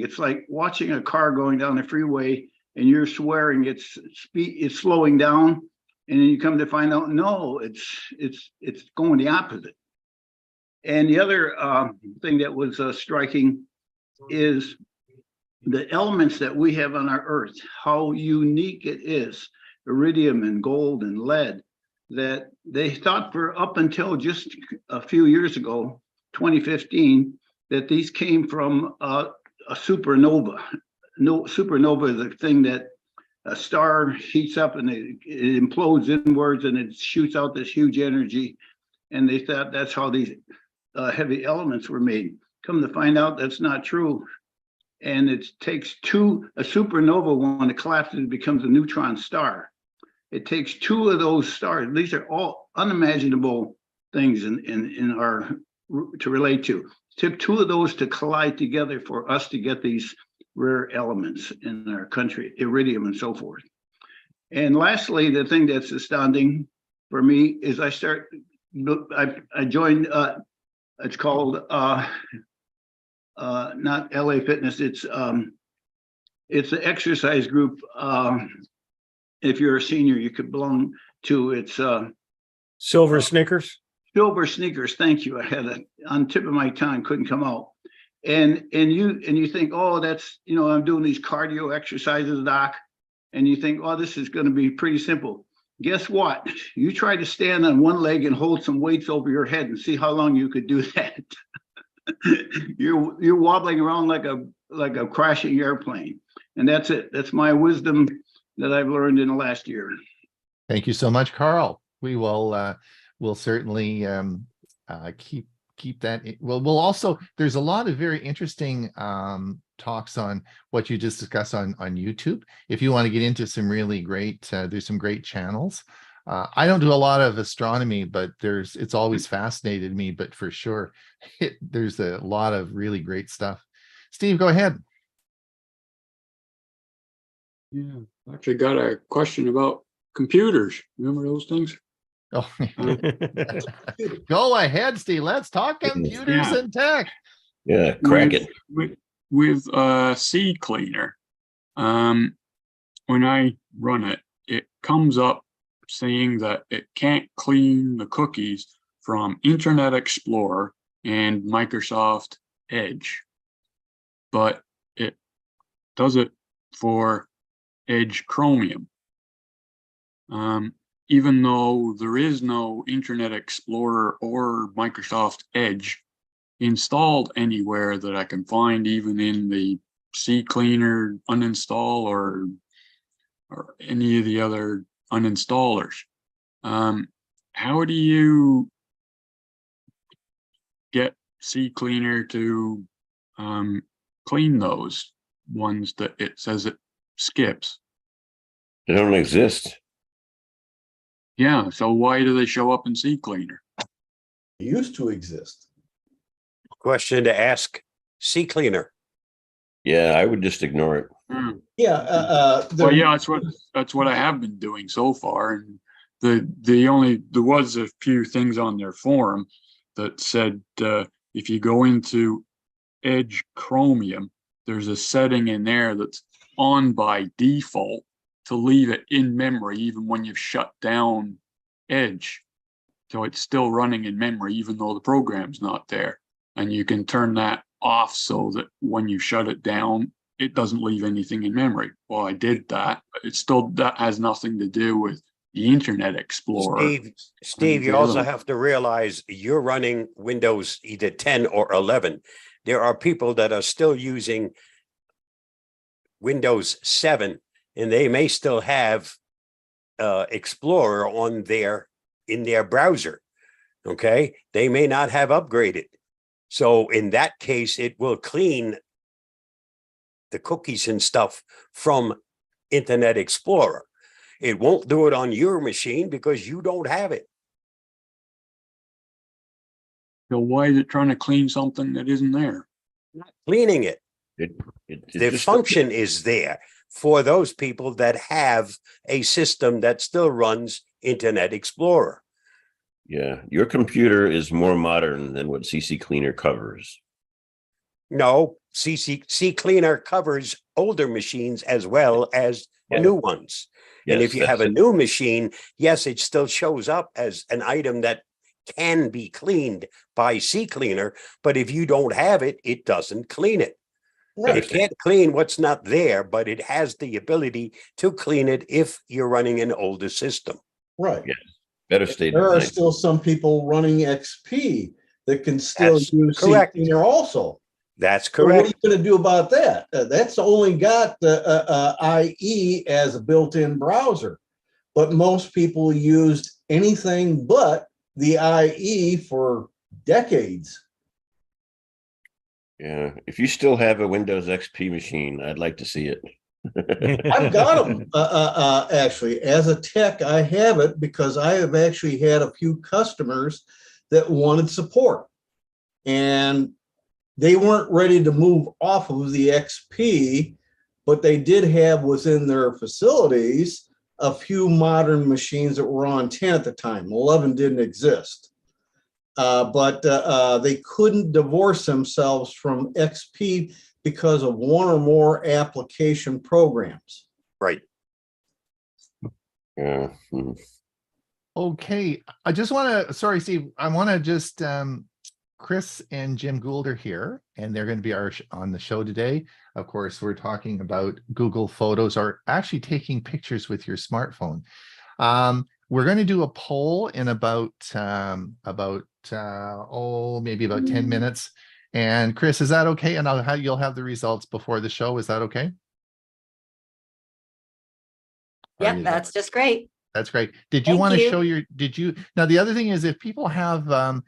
It's like watching a car going down the freeway and you're swearing it's slowing down, and then you come to find out, no, it's going the opposite. And the other thing that was striking is the elements that we have on our Earth, how unique it is, iridium and gold and lead, that they thought for up until just a few years ago, 2015, that these came from a supernova. No, supernova is a thing that a star heats up and it implodes inwards and it shoots out this huge energy. And they thought that's how these heavy elements were made. Come to find out that's not true. And it takes a supernova, when it collapses, it becomes a neutron star. It takes two of those stars. These are all unimaginable things in our to relate to. It took two of those to collide together for us to get these rare elements in our country, iridium and so forth. And lastly, the thing that's astounding for me is I joined, it's called not LA Fitness, it's an exercise group. If you're a senior, you could belong to. It's Silver Snickers. Silver Sneakers. Thank you. I had it on tip of my tongue, couldn't come out. And you think, oh, that's, I'm doing these cardio exercises, doc, and you think, oh, this is going to be pretty simple. Guess what? You try to stand on one leg and hold some weights over your head and see how long you could do that. You're wobbling around like a crashing airplane. And that's it. That's my wisdom that I've learned in the last year. Thank you so much, Carl. We will we'll certainly keep that. We'll also, there's a lot of very interesting talks on what you just discussed on YouTube. If you want to get into some really great, there's some great channels. I don't do a lot of astronomy, but it's always fascinated me, but for sure, there's a lot of really great stuff. Steve, go ahead. Yeah, actually got a question about computers. Remember those things? Oh, go ahead, Steve. Let's talk computers and tech. Yeah, crack it. With seed cleaner, when I run it, it comes up saying that it can't clean the cookies from Internet Explorer and Microsoft Edge, but it does it for Edge Chromium. Even though there is no Internet Explorer or Microsoft Edge installed anywhere that I can find, even in the CCleaner uninstall or any of the other uninstallers. How do you get CCleaner to clean those ones that it says it skips? They don't exist. Yeah, so why do they show up in CCleaner? It used to exist. Question to ask CCleaner. Yeah, I would just ignore it. Yeah. Well, yeah, that's what I have been doing so far. And there was a few things on their forum that said if you go into Edge Chromium, there's a setting in there that's on by default to leave it in memory even when you've shut down Edge. So it's still running in memory even though the program's not there. And you can turn that off so that when you shut it down, it doesn't leave anything in memory. Well, I did that, but that has nothing to do with the Internet Explorer. Steve, you also have to realize you're running Windows either 10 or 11. There are people that are still using Windows 7, and they may still have Explorer in their browser. Okay, they may not have upgraded. So in that case, it will clean the cookies and stuff from Internet Explorer. It won't do it on your machine because you don't have it. So why is it trying to clean something that isn't there? Not cleaning it. The function is there for those people that have a system that still runs Internet Explorer. Yeah, your computer is more modern than what CCleaner covers. No, CCleaner covers older machines as well as Yeah. new ones. And Yes, if you have a new machine, yes, it still shows up as an item that can be cleaned by CCleaner, but if you don't have it, it doesn't clean it. Right, It can't clean what's not there, but it has the ability to clean it if you're running an older system. right. Yeah. better state There of are mind. still some people running XP that can still That's use correct. CCleaner also. That's So what are you correct. going to do about that? That's only got the IE as a built-in browser, but most people used anything but the IE for decades. Yeah, if you still have a Windows XP machine, I'd like to see it. I've got them actually. As a tech, I have it because I have actually had a few customers that wanted support, and they weren't ready to move off of the XP, but they did have within their facilities a few modern machines that were on 10 at the time. 11 didn't exist. But they couldn't divorce themselves from XP because of one or more application programs. Right. Yeah. Mhm. Okay, I just want to, sorry, Steve, I want to just, Chris and Jim Gould are here, and they're going to be on the show today. Of course, we're talking about Google Photos, or actually taking pictures with your smartphone. We're going to do a poll in about maybe about 10 minutes. And Chris, is that okay? And you'll have the results before the show. Is that okay? Yep, that's just great. That's great. Did you Thank want to you. show now the other thing is, if people have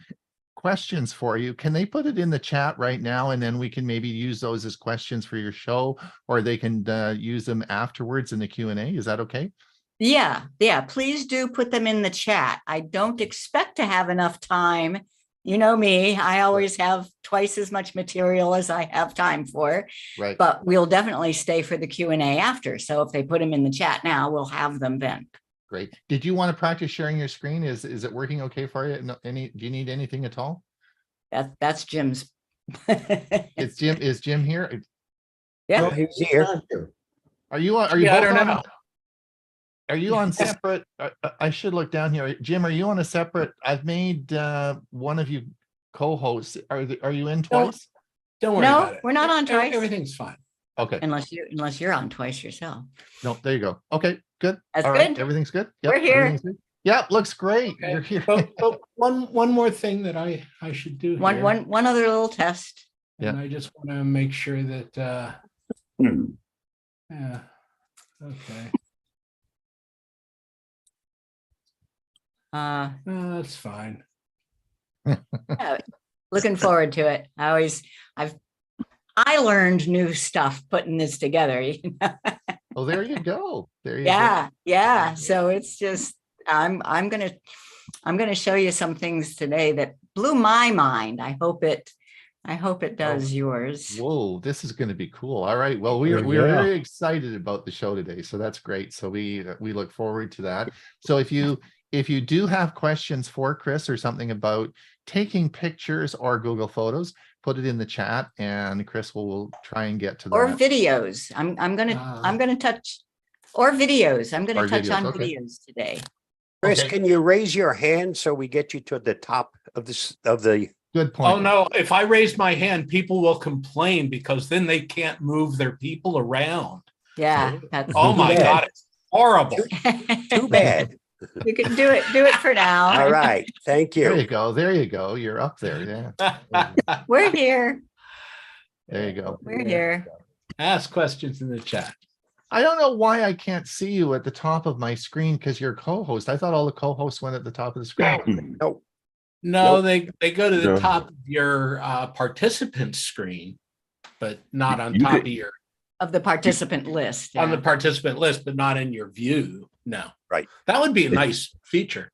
questions for you, can they put it in the chat right now, and then we can maybe use those as questions for your show, or they can use them afterwards in the Q&A. Is that okay? Yeah, please do put them in the chat. I don't expect to have enough time. You know me, I always have twice as much material as I have time for, Right. but we'll definitely stay for the Q&A after. So if they put them in the chat now, we'll have them then. Great. Did you want to practice sharing your screen? Is it working okay for you? Do you need anything at all? That's Jim's. Is Jim here? Yeah, he's here. Not here. Are you both on? Are you on separate? I should look down here. Jim, are you on a separate? I've made one of you co-hosts. Are you in twice? Don't worry No, about it. we're not on twice. Everything's fine. Okay. Unless you're on twice yourself. No, there you go. Okay, good. That's All right, good. everything's good. We're here. Everything's good. Yeah, looks great. Okay. You're here. But one more thing that I should do here. One other little test. Yeah. And I just want to make sure that Hmm. yeah. Okay. That's fine. Yeah, looking forward to it. I learned new stuff putting this together. You know? Oh, there you go. There you go. Yeah. So it's just I'm gonna show you some things today that blew my mind. I hope it does yours. Whoa, this is going to be cool. All right. Well, we're very excited about the show today, so that's great. So we look forward to that. So if you do have questions for Chris or something about taking pictures or Google Photos, put it in the chat, and Chris will try and get to that. Or videos. I'm gonna touch or videos. I'm gonna Or touch videos, on okay. videos today. Chris, Okay. can you raise your hand so we get you to the top of the Good point. Oh no, if I raise my hand, people will complain because then they can't move their people around. Yeah, that's Oh my bad. God, it's horrible. Too bad. You can do it for now. All right. Thank There you you. go. There you go. You're up there. Yeah. We're here. There you go. We're here. Ask questions in the chat. I don't know why I can't see you at the top of my screen because you're co-host. I thought all the co-hosts went at the top of the screen. No, No, Nope. they go to the No. top of your participant screen, but not on You top could- of your Of the participant list. on the Yeah. participant list, but not in your view. No. Right. That would be a nice feature.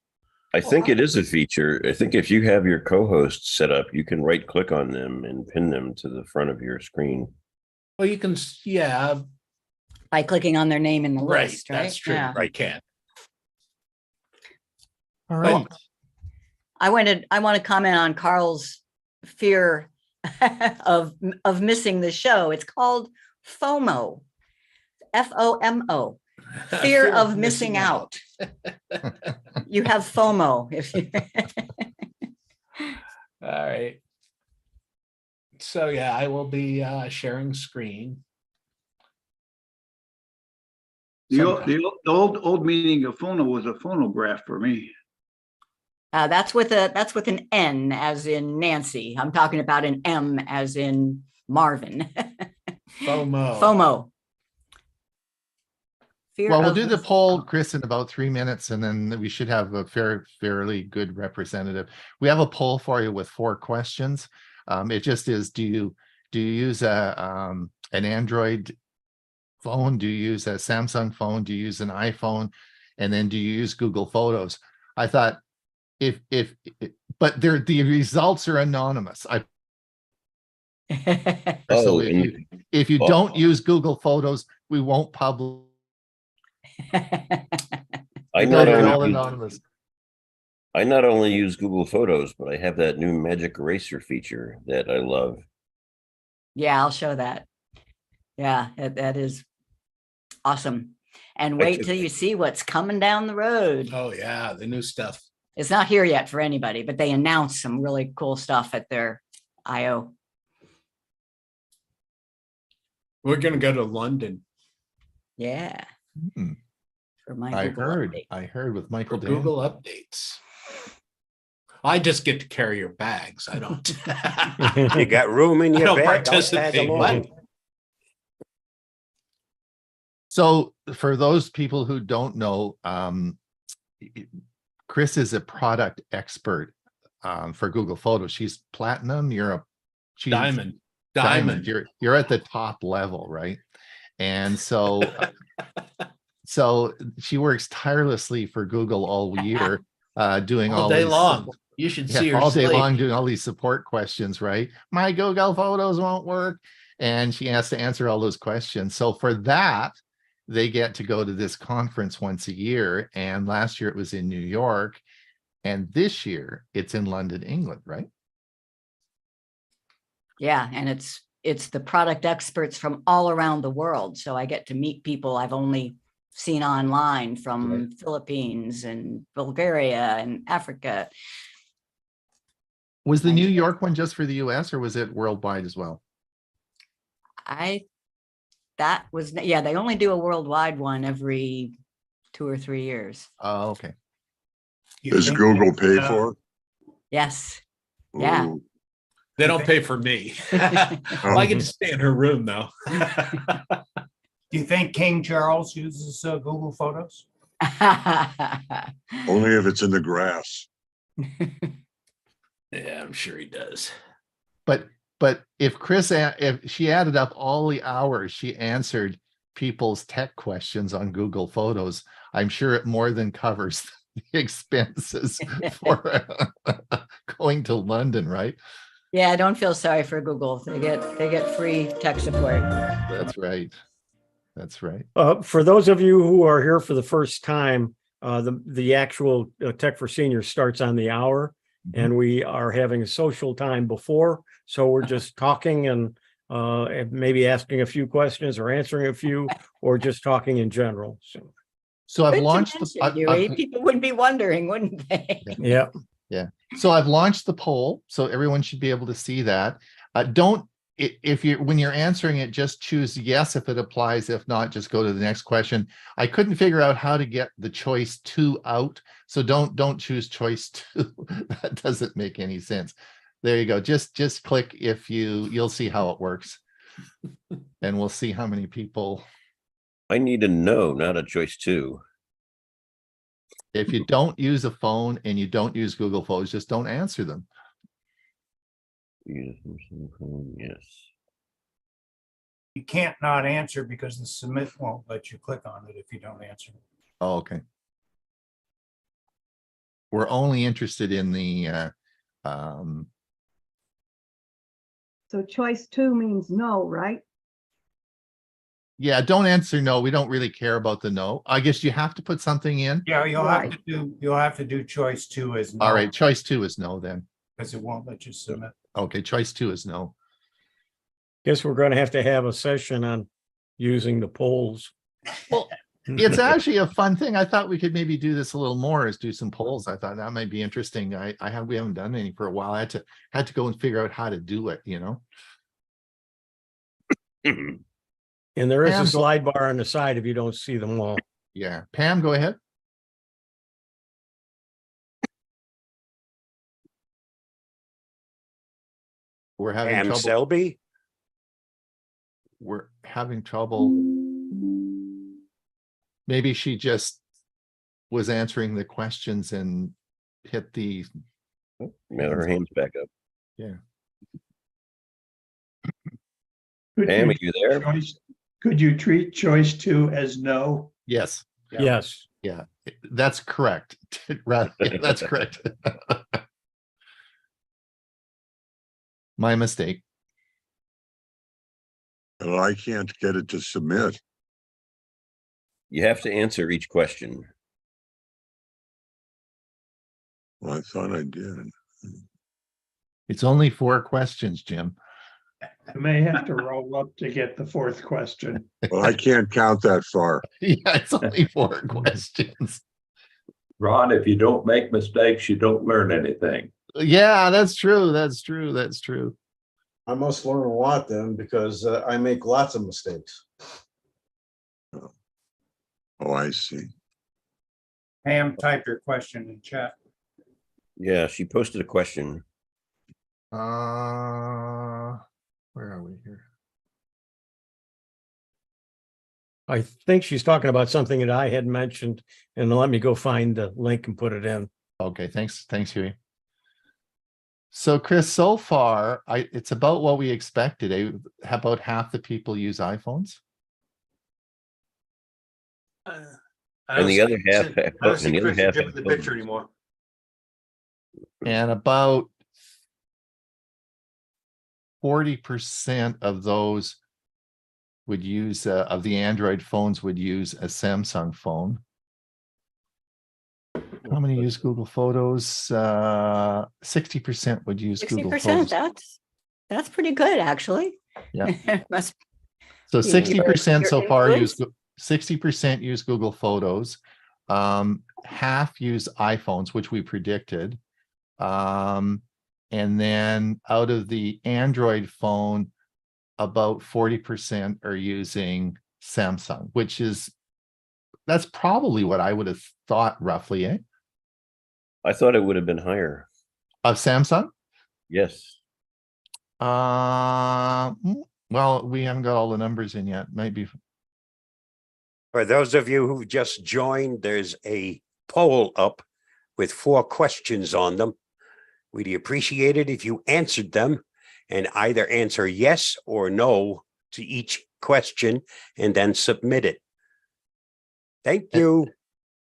I think it is a feature. I think if you have your co-hosts set up, you can right click on them and pin them to the front of your screen. Well, you can, yeah, By clicking on their name in the right. list, right? That's true. Yeah. You can. All right. I want to comment on Carl's fear of missing the show. It's called FOMO. FOMO. Fear of missing out. You have FOMO if you All right. So yeah, I will be sharing screen. The old meaning of phono was a phonograph for me. that's with an N as in Nancy. I'm talking about an M as in Marvin. FOMO. FOMO. Fear Well, we'll of do the missing poll, out. Chris, in about 3 minutes, and then we should have a fairly good representative. We have a poll for you with 4 questions. It just is, do you use an Android phone? Do you use a Samsung phone? Do you use an iPhone? And then do you use Google Photos? I thought but the results are anonymous. So Oh, if you don't use Google Photos, we won't publish. I No, not they're all only anonymous. I not only use Google Photos, but I have that new magic eraser feature that I love. Yeah, I'll show that. Yeah, that is awesome. And I wait took- till you see what's coming down the road. Oh yeah, the new stuff. It's not here yet for anybody, but they announced some really cool stuff at their I/O. We're gonna go to London Yeah. Hmm. For my I Google heard update. with for Michael Dan. Google updates. I just get to carry your bags. I don't. You got room in I your don't bag? I'll tag participate. along. What? So for those people who don't know, Chris is a product expert for Google Photos. She's platinum. She's Diamond. diamond. You're at the top level, right? And so so she works tirelessly for Google all year, doing All day these- long. You should see her all day sleep. long doing all these support questions, right? My Google Photos won't work. And she has to answer all those questions. So for that, they get to go to this conference once a year. And last year it was in New York. And this year it's in London, England, right? Yeah, and it's the product experts from all around the world. So I get to meet people I've only seen online from Philippines and Bulgaria and Africa. Was the Nice. New York one just for the US or was it worldwide as well? They only do a worldwide one every 2 or 3 years. Oh, okay. Does Google pay for it? Yes. Yeah. Ooh. They don't pay for me. Well, I get to stay in her room though. Do you think King Charles uses Google Photos? Only if it's in the grass. Yeah, I'm sure he does. But if if she added up all the hours she answered people's tech questions on Google Photos, I'm sure it more than covers the expenses for going to London, right? Yeah, I don't feel sorry for Google. They get free tech support. That's right. That's right. For those of you who are here for the first time, the actual Tech for Seniors starts on the hour, and we are having a social time before. So we're just talking and maybe asking a few questions or answering a few, or just talking in general. So I've Good to launched mention, Hewie. People would be wondering, wouldn't they? Yeah. So I've launched the poll, so everyone should be able to see that. When you're answering it, just choose yes if it applies. If not, just go to the next question. I couldn't figure out how to get the choice 2 out, so don't choose choice 2. That doesn't make any sense. There you go. Just click if you'll see how it works, and we'll see how many people. I need a no, not a choice 2. If you don't use a phone and you don't use Google Photos, just don't answer them. Yes. You can't not answer because the submit won't let you click on it if you don't answer. Oh, okay. We're only interested in the So choice 2 means no, right? yeah, don't answer no. We don't really care about the no. I guess you have to put something in. Yeah, you'll Right. have to do choice 2 as no. All right, choice 2 is no then. Because it won't let you submit. Okay, choice 2 is no. Guess we're gonna have to have a session on using the polls. Well, it's actually a fun thing. I thought we could maybe do this a little more, is do some polls. I thought that might be interesting. We haven't done any for a while. I had to go and figure out how to do it, you know? And there is a Pam, go- slide bar on the side if you don't see them all. Yeah. Pam, go ahead. We're having Pam trouble. Selby. We're having trouble. Maybe she just was answering the questions and hit the, Now her hand's back up. yeah. Pam, are you there? Could you treat choice 2 as no? Yes. Yes. Yeah, that's correct. Right. Yeah, that's correct. My mistake. Well, I can't get it to submit. You have to answer each question. Well, I thought I did. It's only 4 questions, Jim. I may have to roll up to get the 4th question. Well, I can't count that far. Yeah, it's only 4 questions. Ron, if you don't make mistakes, you don't learn anything. Yeah, that's true. That's true. That's true. I must learn a lot then, because I make lots of mistakes. Oh, I see. Pam, type your question in chat. Yeah, she posted a question. Where are we here? I think she's talking about something that I had mentioned, and let me go find the link and put it in. Okay, thanks, Huey. So Chris, so far, it's about what we expected. About half the people use iPhones. And the other half, I don't see Chris and Jim in the picture anymore. And about 40% of those would use, of the Android phones would use a Samsung phone. How many use Google Photos? 60% would use Google 60%, Photos. that's pretty good, actually. Yeah. Must So be 60% your so far influence. use 60% use Google Photos. Half use iPhones, which we predicted. And then out of the Android phone, about 40% are using Samsung, that's probably what I would have thought roughly, eh? I thought it would have been higher. Of Samsung? Yes. Well, we haven't got all the numbers in yet. Maybe. For those of you who just joined, there's a poll up with 4 questions on them. We'd appreciate it if you answered them and either answer yes or no to each question and then submit it. Thank you.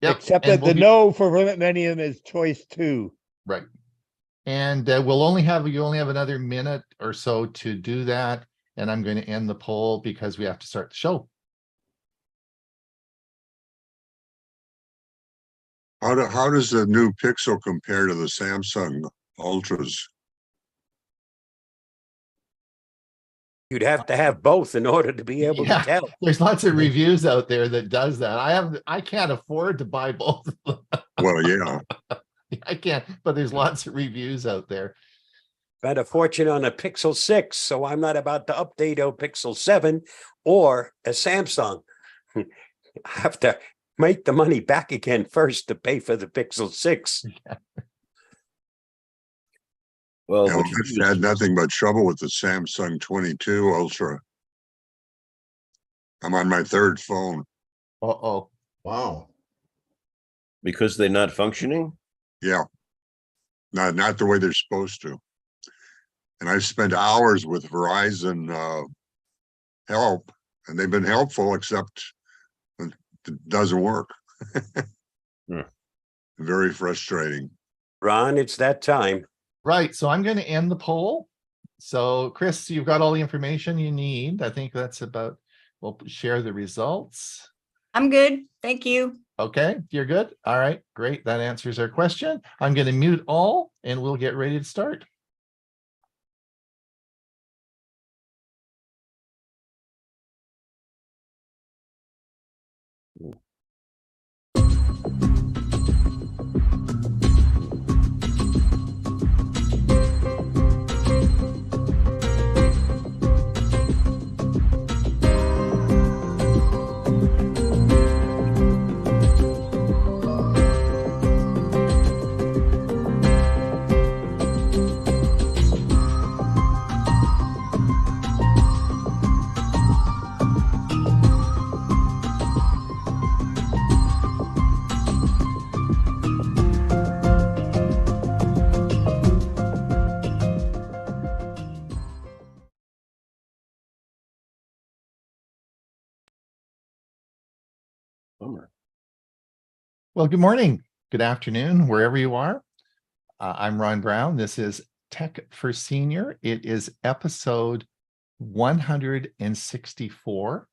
Yep. Except And that the no for many of them is choice 2. Right. And you only have another minute or so to do that. And I'm going to end the poll because we have to start the show. How does the new Pixel compare to the Samsung Ultras? You'd have to have both in order to be able to tell. There's lots of reviews out there that does that. I can't afford to buy both. Well, yeah. I can't, but there's lots of reviews out there. Spent a fortune on a Pixel 6, so I'm not about to update a Pixel 7 or a Samsung. I have to make the money back again first to pay for the Pixel 6. Well, Yeah, I've had nothing but trouble with the Samsung 22 Ultra. I'm on my 3rd phone. Uh-oh. Wow. because they're not functioning? Yeah. Not the way they're supposed to. And I've spent hours with Verizon help, and they've been helpful, except it doesn't work. Very frustrating. Ron, it's that time. Right. So I'm going to end the poll. So Chris, you've got all the information you need. I think that's about, we'll share the results. I'm good. Thank you. Okay, you're good. All right, great. That answers our question. I'm going to mute all and we'll get ready to start. Bummer. Well, good morning, good afternoon, wherever you are. I'm Ron Brown. This is Tech for Senior. It is episode 164.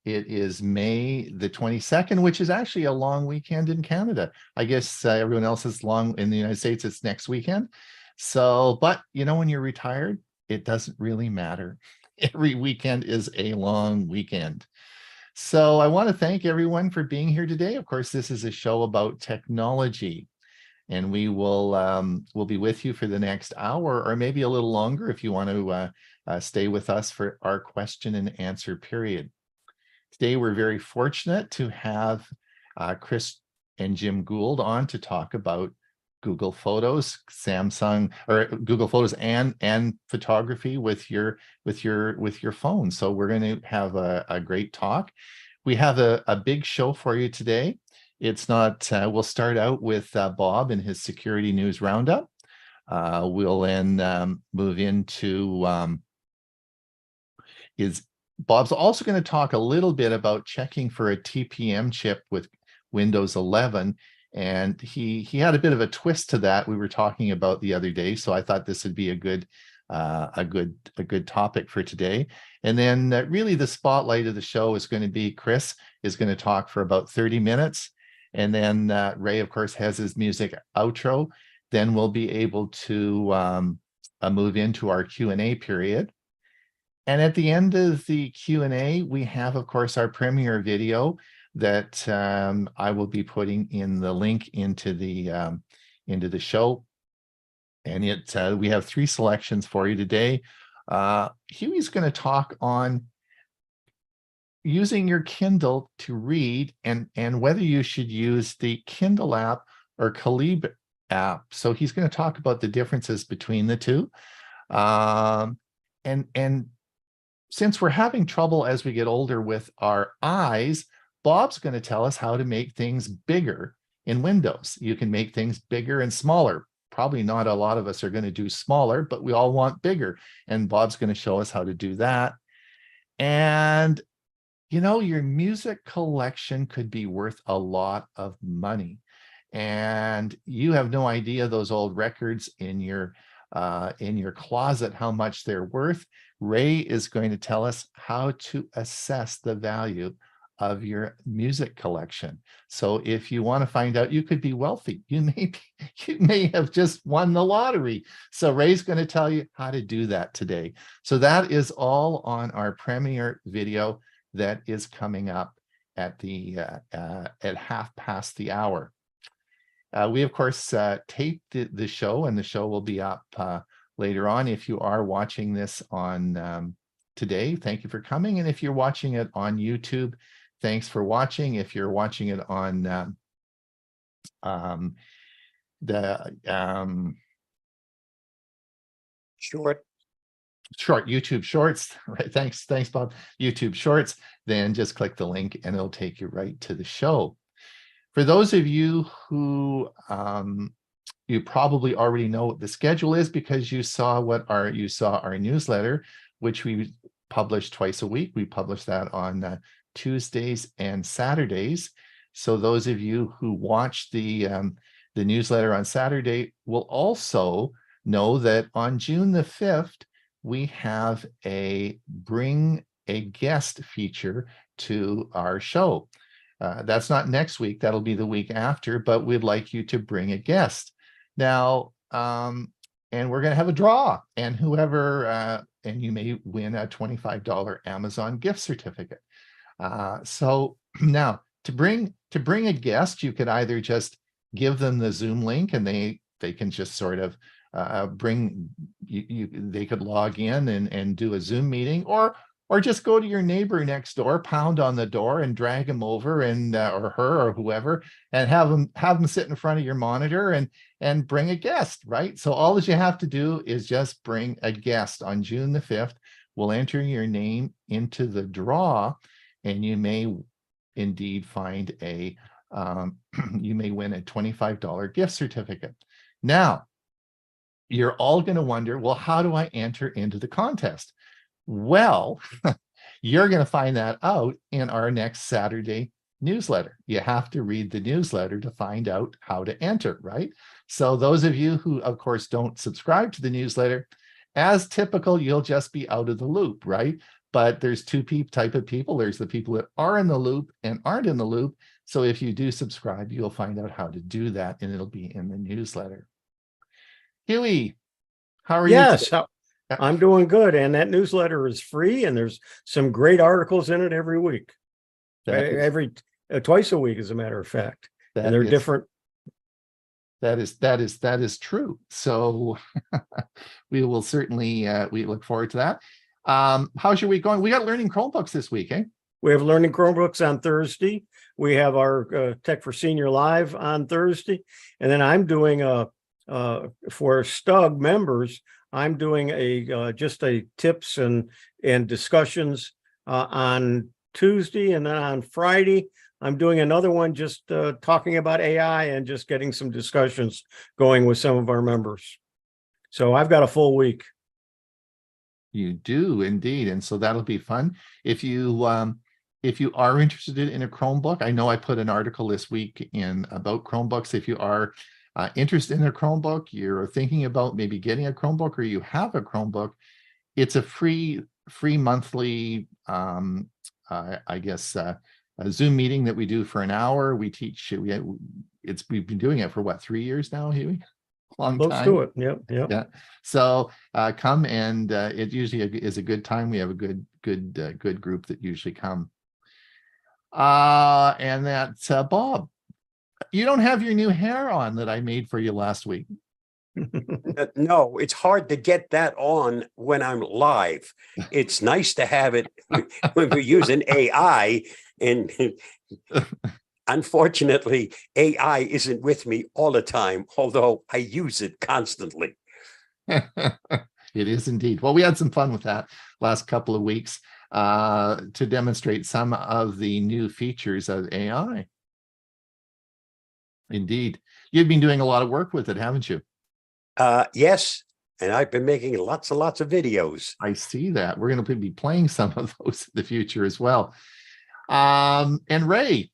It is May the 22nd, which is actually a long weekend in Canada. I guess everyone else is long in the United States. It's next weekend. So, but you know, when you're retired, it doesn't really matter. Every weekend is a long weekend. So I want to thank everyone for being here today. Of course, this is a show about technology, and we'll be with you for the next hour or maybe a little longer if you want to stay with us for our question and answer period. Today, we're very fortunate to have Chris and Jim Gould on to talk about Google Photos, Samsung, or Google Photos and photography with your phone. So we're going to have a great talk. We have a big show for you today. It's not. We'll start out with Bob and his security news roundup. We'll then move into Bob's also going to talk a little bit about checking for a TPM chip with Windows 11. And he had a bit of a twist to that we were talking about the other day. So I thought this would be a good topic for today. And then really the spotlight of the show is going to be Chris is going to talk for about 30 minutes. And then Ray, of course, has his music outro. Then we'll be able to move into our Q&A period. And at the end of the Q&A, we have, of course, our premiere video that I will be putting in the link into the show. And we have 3 selections for you today. Hewie's going to talk on using your Kindle to read and whether you should use the Kindle app or Calib app. So he's going to talk about the differences between the two. And since we're having trouble as we get older with our eyes, Bob's going to tell us how to make things bigger in Windows. You can make things bigger and smaller. Probably not a lot of us are going to do smaller, but we all want bigger. And Bob's going to show us how to do that. And, you know, your music collection could be worth a lot of money. And you have no idea those old records in your closet, how much they're worth. Ray is going to tell us how to assess the value of your music collection. So if you want to find out, you could be wealthy. You may have just won the lottery. So Ray's going to tell you how to do that today. So that is all on our premiere video that is coming up at 1:30. We of course taped the show, and the show will be up later on. If you are watching this on today, thank you for coming. And if you're watching it on YouTube, thanks for watching. If you're watching it on short YouTube Shorts, right? Thanks, Bob. YouTube Shorts, then just click the link and it'll take you right to the show. For those of you who you probably already know what the schedule is because you saw our newsletter, which we publish twice a week. We publish that on Tuesdays and Saturdays. So those of you who watch the newsletter on Saturday will also know that on June the 5th, we have a bring a guest feature to our show. That's not next week, that'll be the week after, but we'd like you to bring a guest. Now, and we're going to have a draw, and whoever, and you may win a $25 Amazon gift certificate. So now To bring a guest, you could either just give them the Zoom link and they can just sort of bring they could log in and do a Zoom meeting, or just go to your neighbor next door, pound on the door and drag him over, and or her or whoever, and have them sit in front of your monitor and bring a guest, right? So all that you have to do is just bring a guest. On June the 5th, we'll enter your name into the draw, and you may indeed find a you may win a $25 gift certificate. Now, you're all going to wonder, well, how do I enter into the contest? Well, you're going to find that out in our next Saturday newsletter. You have to read the newsletter to find out how to enter, right? So those of you who, of course, don't subscribe to the newsletter, as typical, you'll just be out of the loop, right? But there's two type of people. There's the people that are in the loop and aren't in the loop. So if you do subscribe, you'll find out how to do that, and it'll be in the newsletter. Hewie, how are you? Yes, I'm doing good. And that newsletter is free, and there's some great articles in it every week. Twice a week, as a matter of fact. And they're different. That is true. So we will certainly we look forward to that. How's your week going? We got Learning Chromebooks this week, eh? We have Learning Chromebooks on Thursday. We have our Tech for Senior Live on Thursday. And then I'm doing for Stug members, I'm doing just a tips and discussions on Tuesday. And then on Friday, I'm doing another one just talking about AI and just getting some discussions going with some of our members. So I've got a full week. You do indeed. And so that'll be fun. If you are interested in a Chromebook, I know I put an article this week about Chromebooks. If you are interested in a Chromebook, you're thinking about maybe getting a Chromebook, or you have a Chromebook, it's a free monthly, I guess, a Zoom meeting that we do for an hour. We teach, we've been doing it for what, 3 years now, Hewie? Long time. Let's do it. Yep. Yeah. So come, and it usually is a good time. We have a good group that usually come. And that's Bob. You don't have your new hair on that I made for you last week. No, it's hard to get that on when I'm live. It's nice to have it when we're using AI, and unfortunately, AI isn't with me all the time, although I use it constantly. It is indeed. Well, we had some fun with that last couple of weeks to demonstrate some of the new features of AI. Indeed. You've been doing a lot of work with it, haven't you? Yes, and I've been making lots and lots of videos. I see that. We're going to be playing some of those in the future as well. And Ray,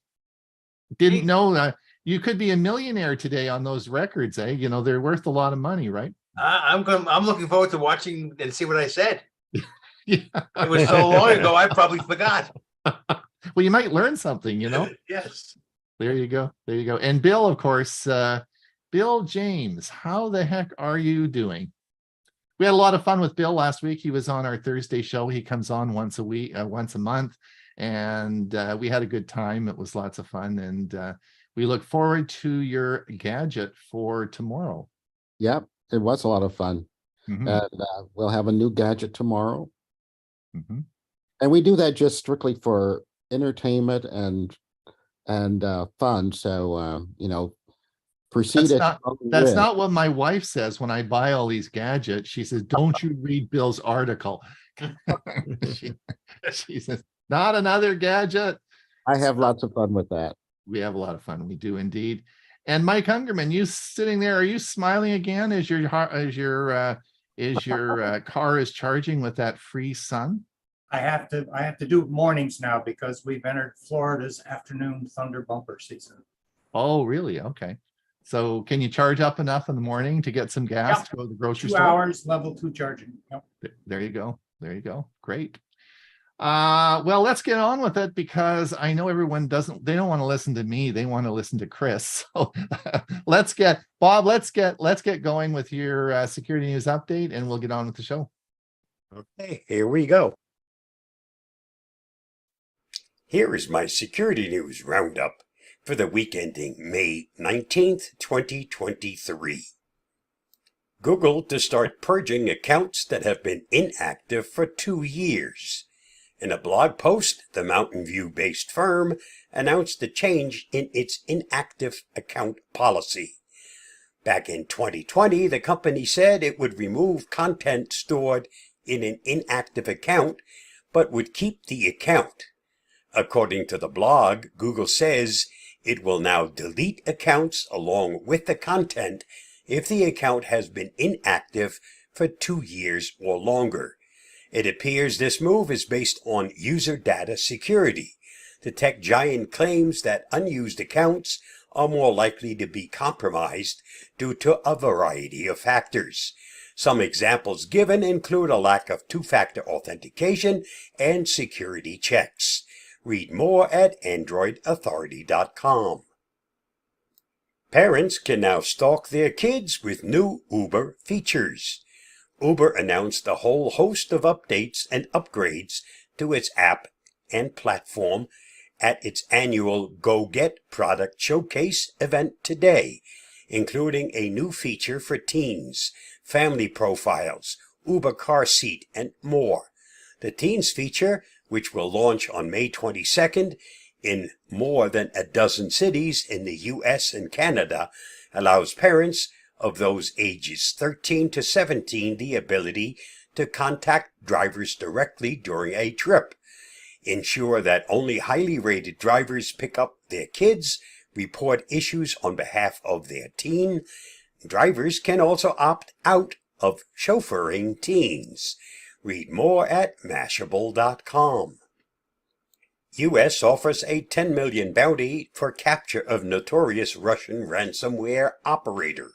didn't know you could be a millionaire today on those records, eh? You know, they're worth a lot of money, right? I'm looking forward to watching and see what I said. Yeah. It was so long ago, I probably forgot. Well, you might learn something, you know? Yes. There you go. There you go. And Bill, of course, Bill James, how the heck are you doing? We had a lot of fun with Bill last week. He was on our Thursday show. He comes on once a month, and we had a good time. It was lots of fun, and we look forward to your gadget for tomorrow. Yep, it was a lot of fun. Mm-hmm. And we'll have a new gadget tomorrow. Mm-hmm. And we do that just strictly for entertainment and fun. So, proceed. That's not what my wife says when I buy all these gadgets. She says, don't you read Bill's article. she says, not another gadget. I have lots of fun with that. We have a lot of fun. We do indeed. And Mike Hungerman, you sitting there, are you smiling again as your car is charging with that free sun? I have to do mornings now because we've entered Florida's afternoon thunder bumper season. Oh, really? Okay. So can you charge up enough in the morning to get some gas to go to the grocery store? 2 hours, level 2 charging. Yep. There you go. There you go. Great. Well, let's get on with it, because I know everyone they don't want to listen to me. They want to listen to Chris. So let's get going with your security news update, and we'll get on with the show. Okay, here we go. Here is my security news roundup for the week ending May 19th, 2023. Google to start purging accounts that have been inactive for 2 years. In a blog post, the Mountain View-based firm announced a change in its inactive account policy. Back in 2020, the company said it would remove content stored in an inactive account, but would keep the account. According to the blog, Google says it will now delete accounts along with the content if the account has been inactive for 2 years or longer. It appears this move is based on user data security. The tech giant claims that unused accounts are more likely to be compromised due to a variety of factors. Some examples given include a lack of two-factor authentication and security checks. Read more at androidauthority.com. Parents can now stalk their kids with new Uber features. Uber announced a whole host of updates and upgrades to its app and platform at its annual Go Get product showcase event today, including a new feature for teens, family profiles, Uber car seat, and more. The teens feature, which will launch on May 22nd in more than a dozen cities in the US and Canada, allows parents of those ages 13 to 17 the ability to contact drivers directly during a trip, ensure that only highly rated drivers pick up their kids, report issues on behalf of their teen. Drivers can also opt out of chauffeuring teens. Read more at Mashable.com. U.S. offers a $10 million bounty for capture of notorious Russian ransomware operator.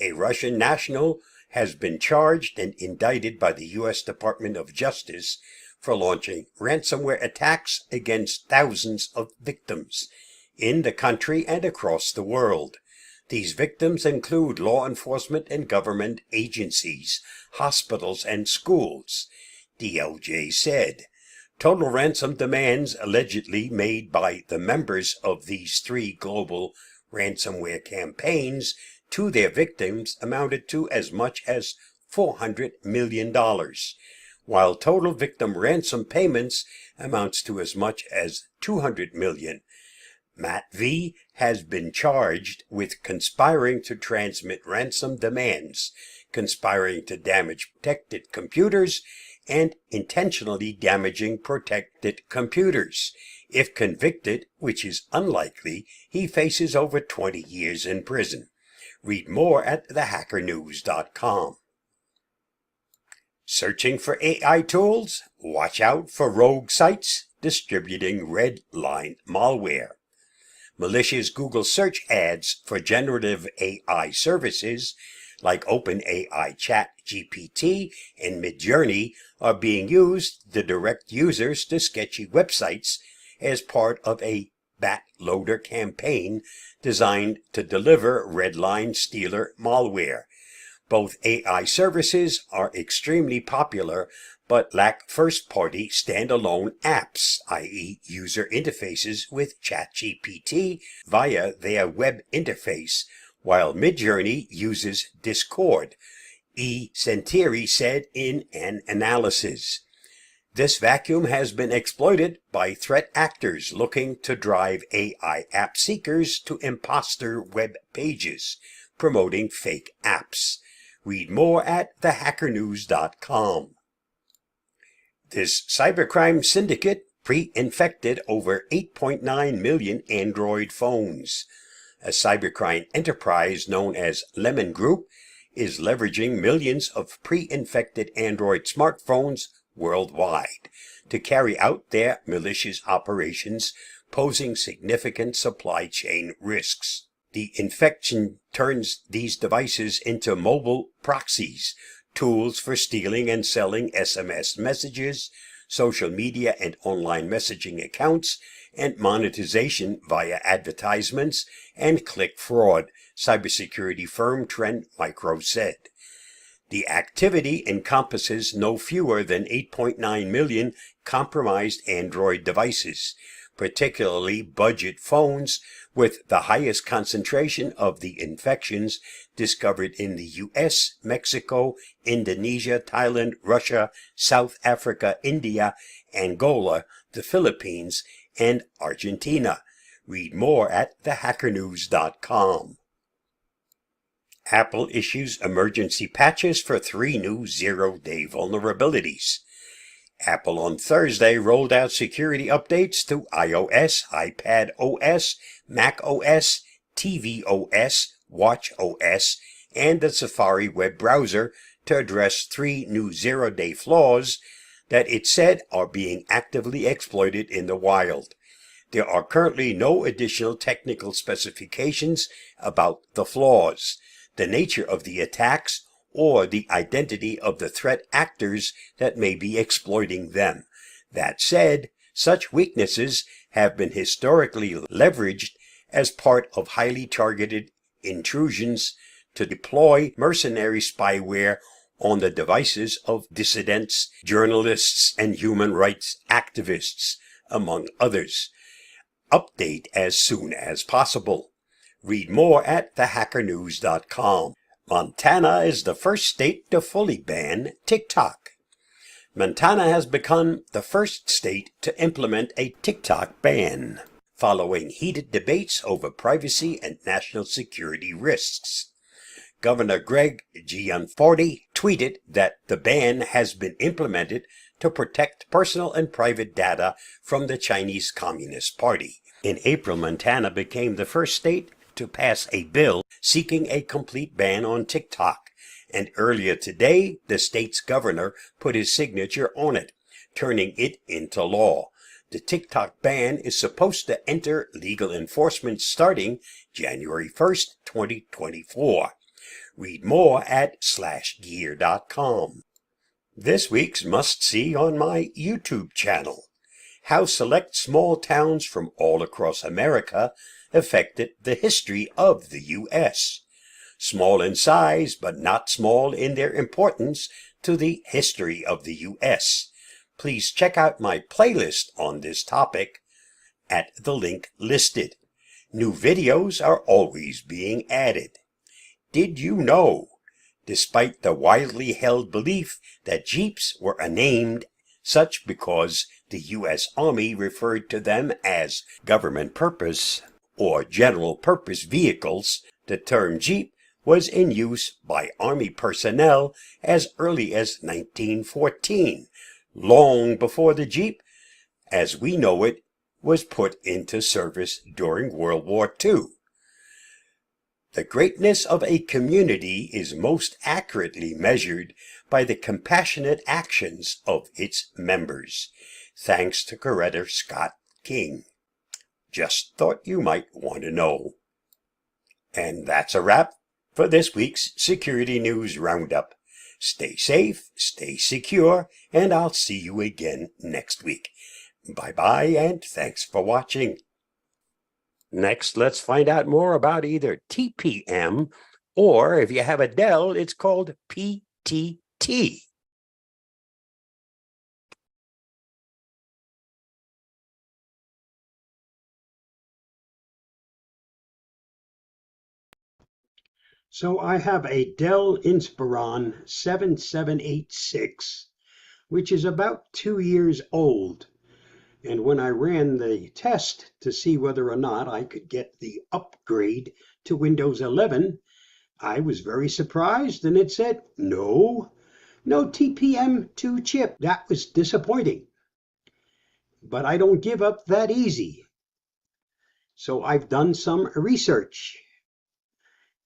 A Russian national has been charged and indicted by the U.S. Department of Justice for launching ransomware attacks against thousands of victims in the country and across the world. These victims include law enforcement and government agencies, hospitals, and schools, DOJ said. Total ransom demands allegedly made by the members of these 3 global ransomware campaigns to their victims amounted to as much as $400 million, while total victim ransom payments amounts to as much as $200 million. Matt V. has been charged with conspiring to transmit ransom demands, conspiring to damage protected computers, and intentionally damaging protected computers. If convicted, which is unlikely, he faces over 20 years in prison. Read more at thehackernews.com. Searching for AI tools? Watch out for rogue sites distributing red line malware. Malicious Google search ads for generative AI services like OpenAI ChatGPT and Midjourney are being used to direct users to sketchy websites as part of a bat loader campaign designed to deliver redline stealer malware. Both AI services are extremely popular but lack first-party standalone apps, i.e. user interfaces with ChatGPT via their web interface, while Midjourney uses Discord, E. Sentieri said in an analysis. This vacuum has been exploited by threat actors looking to drive AI app seekers to imposter web pages, promoting fake apps. Read more at thehackernews.com. This cybercrime syndicate pre-infected over 8.9 million Android phones. A cybercrime enterprise known as Lemon Group is leveraging millions of pre-infected Android smartphones worldwide to carry out their malicious operations, posing significant supply chain risks. The infection turns these devices into mobile proxies, tools for stealing and selling SMS messages, social media and online messaging accounts, and monetization via advertisements and click fraud, cybersecurity firm Trend Micro said. The activity encompasses no fewer than 8.9 million compromised Android devices, particularly budget phones with the highest concentration of the infections discovered in the US, Mexico, Indonesia, Thailand, Russia, South Africa, India, Angola, the Philippines, and Argentina. Read more at thehackernews.com. Apple issues emergency patches for 3 new zero-day vulnerabilities. Apple on Thursday rolled out security updates to iOS, iPad OS, Mac OS, TV OS, Watch OS, and the Safari web browser to address 3 new zero-day flaws that it said are being actively exploited in the wild. There are currently no additional technical specifications about the flaws, the nature of the attacks, or the identity of the threat actors that may be exploiting them. That said, such weaknesses have been historically leveraged as part of highly targeted intrusions to deploy mercenary spyware on the devices of dissidents, journalists, and human rights activists, among others. Update as soon as possible. Read more at thehackernews.com. Montana is the first state to fully ban TikTok. Montana has become the first state to implement a TikTok ban, following heated debates over privacy and national security risks. Governor Greg Gianforte tweeted that the ban has been implemented to protect personal and private data from the Chinese Communist Party. In April, Montana became the first state to pass a bill seeking a complete ban on TikTok, and earlier today, the state's governor put his signature on it, turning it into law. The TikTok ban is supposed to enter legal enforcement starting January 1st, 2024. Read more at /gear.com. This week's must-see on my YouTube channel: how select small towns from all across America affected the history of the U.S. Small in size, but not small in their importance to the history of the U.S. Please check out my playlist on this topic at the link listed. New videos are always being added. Did you know, despite the widely held belief that Jeeps were named such because the U.S. Army referred to them as government purpose or general purpose vehicles, the term Jeep was in use by Army personnel as early as 1914, long before the Jeep, as we know it, was put into service during World War II. The greatness of a community is most accurately measured by the compassionate actions of its members. Thanks to Coretta Scott King. Just thought you might want to know. And that's a wrap for this week's Security News Roundup. Stay safe, stay secure, and I'll see you again next week. Bye-bye, and thanks for watching. Next, let's find out more about either TPM, or if you have a Dell, it's called PTT. So I have a Dell Inspiron 7786, which is about 2 years old. And when I ran the test to see whether or not I could get the upgrade to Windows 11, I was very surprised, and it said, no TPM2 chip. That was disappointing. But I don't give up that easy. So I've done some research.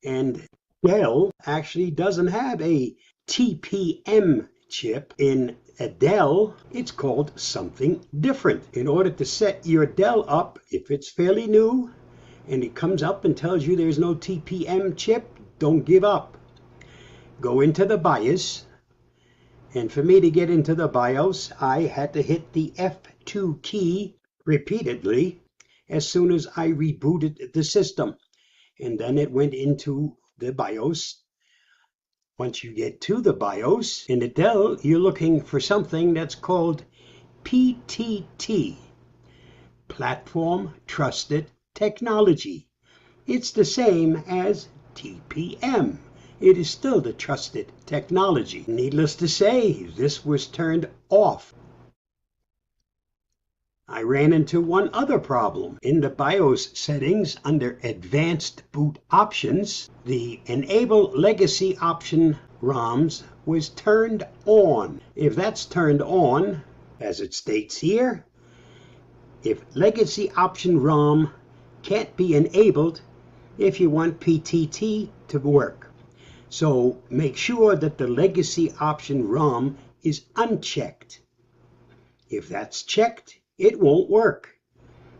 And Dell actually doesn't have a TPM chip in a Dell. It's called something different. In order to set your Dell up, if it's fairly new and it comes up and tells you there's no TPM chip, don't give up. Go into the BIOS, and for me to get into the BIOS, I had to hit the F2 key repeatedly as soon as I rebooted the system, and then it went into the BIOS. Once you get to the BIOS in the Dell, you're looking for something that's called PTT, Platform Trusted Technology. It's the same as TPM. It is still the trusted technology. Needless to say, this was turned off. I ran into one other problem. In the BIOS settings under Advanced Boot Options, the Enable Legacy option ROMs was turned on. If that's turned on, as it states here, if Legacy option ROM can't be enabled if you want PTT to work. So make sure that the Legacy option ROM is unchecked. If that's checked, it won't work.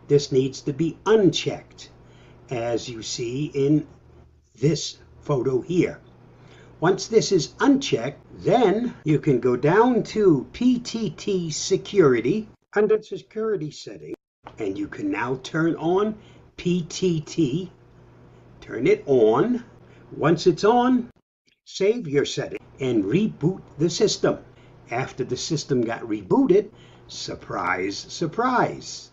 This needs to be unchecked, as you see in this photo here. Once this is unchecked, then you can go down to PTT Security under Security Setting, and you can now turn on PTT. Turn it on. Once it's on, save your setting and reboot the system. After the system got rebooted, surprise, surprise,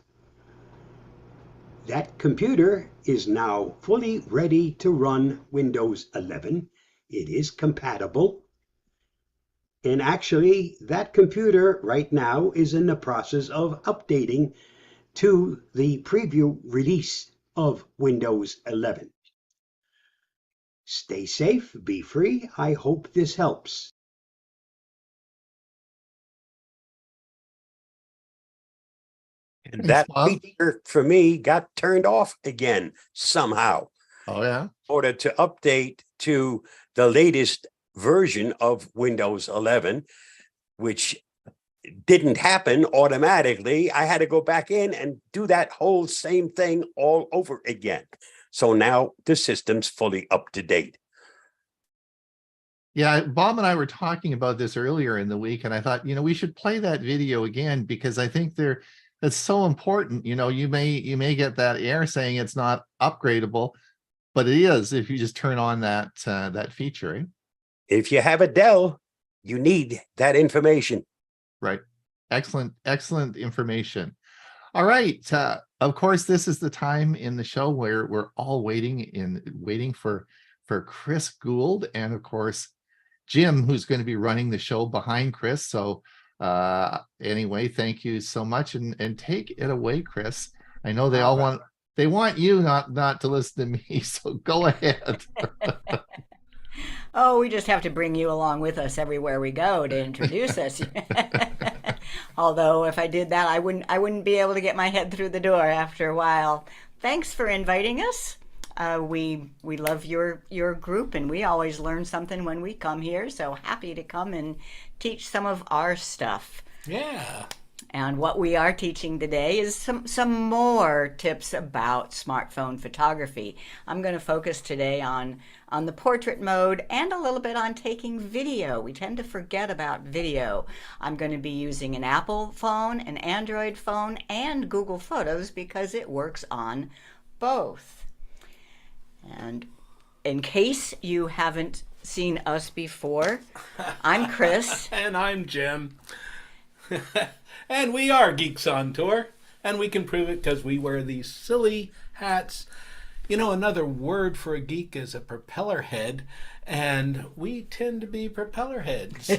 that computer is now fully ready to run Windows 11. It is compatible. And actually, that computer right now is in the process of updating to the preview release of Windows 11. Stay safe, be free. I hope this helps. And that feature for me got turned off again somehow. Oh, yeah. In order to update to the latest version of Windows 11, which didn't happen automatically. I had to go back in and do that whole same thing all over again. So now the system's fully up to date. Yeah, Bob and I were talking about this earlier in the week, and I thought, we should play that video again because I think that's so important. You may get that error saying it's not upgradable, but it is if you just turn on that feature. Eh? If you have a Dell, you need that information. Right. Excellent information. All right. Of course, this is the time in the show where we're all waiting for Chris Gould, and of course, Jim, who's going to be running the show behind Chris. So anyway, thank you so much, and take it away, Chris. I know they all want you not to listen to me, so go ahead. Oh, we just have to bring you along with us everywhere we go to introduce us. Although if I did that, I wouldn't be able to get my head through the door after a while. Thanks for inviting us. We love your group, and we always learn something when we come here. So happy to come and teach some of our stuff. Yeah. And what we are teaching today is some more tips about smartphone photography. I'm going to focus today on the portrait mode and a little bit on taking video. We tend to forget about video. I'm going to be using an Apple phone, an Android phone, and Google Photos because it works on both. And in case you haven't seen us before, I'm Chris. And I'm Jim. And we are Geeks on Tour, and we can prove it because we wear these silly hats. Another word for a geek is a propeller head, and we tend to be propeller heads.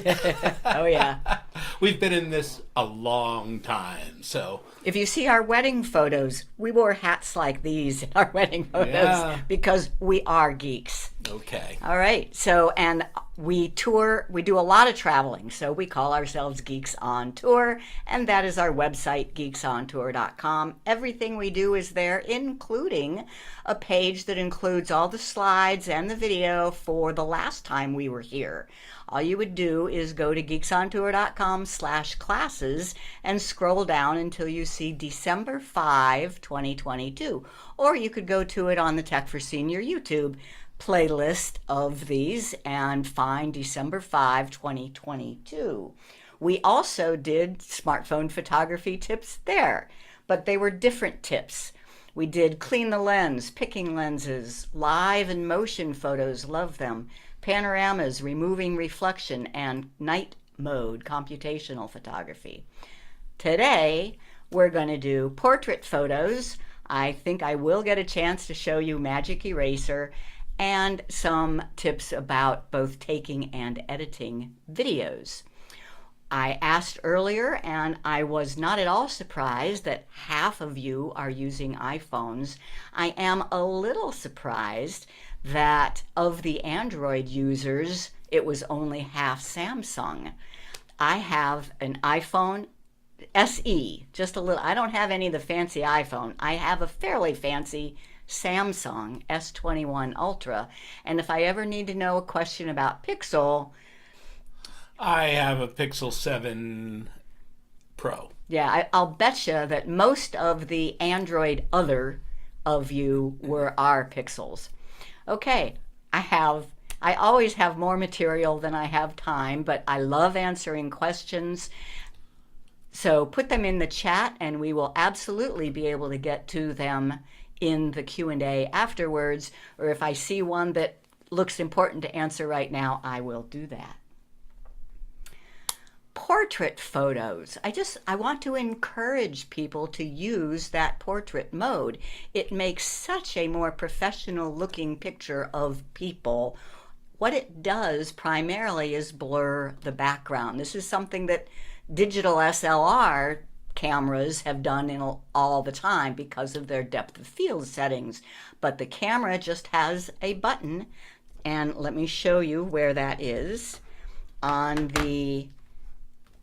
Oh, yeah. We've been in this a long time, so. If you see our wedding photos, we wore hats like these in our wedding photos because we are geeks. Okay. All right. So, and we tour, we do a lot of traveling. So we call ourselves Geeks on Tour, and that is our website, geeksontour.com. Everything we do is there, including a page that includes all the slides and the video for the last time we were here. All you would do is go to geeksontour.com/classes and scroll down until you see December 5, 2022. Or you could go to it on the Tech for Senior YouTube playlist of these and find December 5, 2022. We also did smartphone photography tips there, but they were different tips. We did clean the lens, picking lenses, live and motion photos, love them, panoramas, removing reflection, and night mode computational photography. Today, we're going to do portrait photos. I think I will get a chance to show you Magic Eraser and some tips about both taking and editing videos. I asked earlier, and I was not at all surprised that half of you are using iPhones. I am a little surprised that of the Android users, it was only half Samsung. I have an iPhone SE, just a little. I don't have any of the fancy iPhone. I have a fairly fancy Samsung S21 Ultra. And if I ever need to know a question about Pixel, I have a Pixel 7 Pro. yeah, I'll bet you that most of the Android other of you are Pixels. Okay, I always have more material than I have time, but I love answering questions. So put them in the chat and we will absolutely be able to get to them in the Q&A afterwards, or if I see one that looks important to answer right now, I will do that. Portrait photos. I want to encourage people to use that portrait mode. It makes such a more professional looking picture of people. What it does primarily is blur the background. This is something that digital SLR cameras have done all the time because of their depth of field settings. But the camera just has a button, and let me show you where that is. On the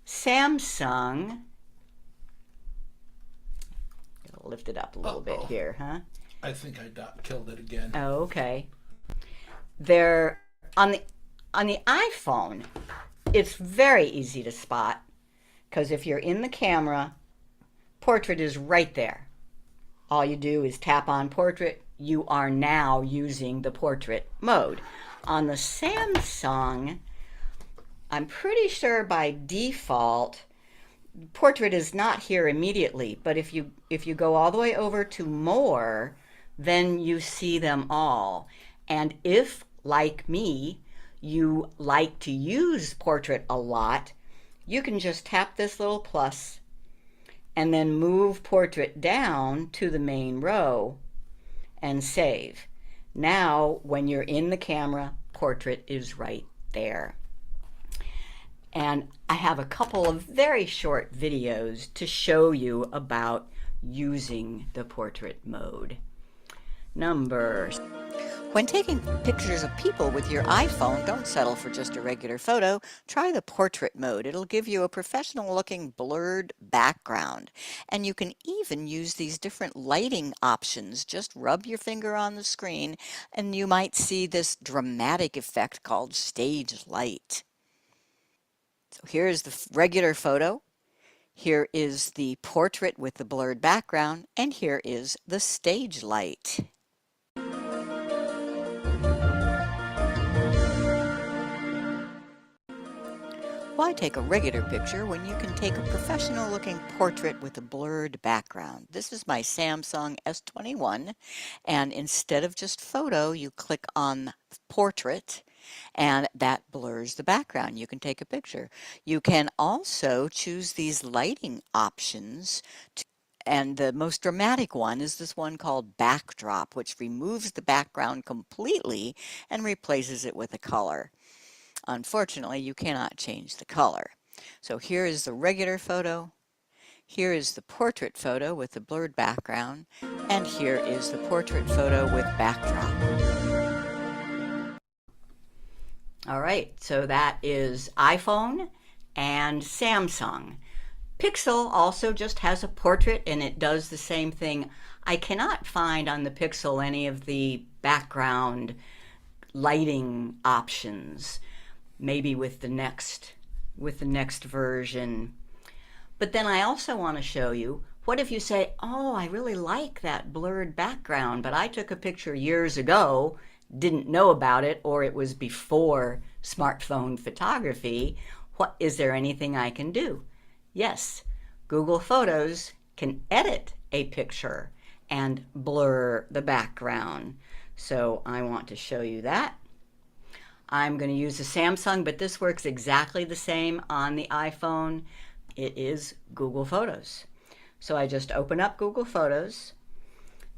Samsung, I'll lift it up a little bit here, huh? I think I killed it again. Oh, okay. There on the iPhone, it's very easy to spot because if you're in the camera, portrait is right there. All you do is tap on portrait. You are now using the portrait mode. On the Samsung, I'm pretty sure by default, portrait is not here immediately, but if you go all the way over to more, then you see them all. And if, like me, you like to use portrait a lot, you can just tap this little plus and then move portrait down to the main row and save. Now, when you're in the camera, portrait is right there. And I have a couple of very short videos to show you about using the portrait mode. When taking pictures of people with your iPhone, don't settle for just a regular photo. Try the portrait mode. It'll give you a professional looking blurred background. And you can even use these different lighting options. Just rub your finger on the screen and you might see this dramatic effect called stage light. So here's the regular photo. Here is the portrait with the blurred background, and here is the stage light. Why take a regular picture when you can take a professional looking portrait with a blurred background? This is my Samsung S21, and instead of just photo, you click on portrait and that blurs the background. You can take a picture. You can also choose these lighting options, and the most dramatic one is this one called backdrop, which removes the background completely and replaces it with a color. Unfortunately, you cannot change the color. So here is the regular photo, here is the portrait photo with the blurred background, and here is the portrait photo with backdrop. All right, so that is iPhone and Samsung. Pixel also just has a portrait and it does the same thing. I cannot find on the Pixel any of the background lighting options. Maybe with the next version. But then I also want to show you, what if you say, oh, I really like that blurred background, but I took a picture years ago, didn't know about it, or it was before smartphone photography. Is there anything I can do? Yes, Google Photos can edit a picture and blur the background. So I want to show you that. I'm going to use a Samsung, but this works exactly the same on the iPhone. It is Google Photos. So I just open up Google Photos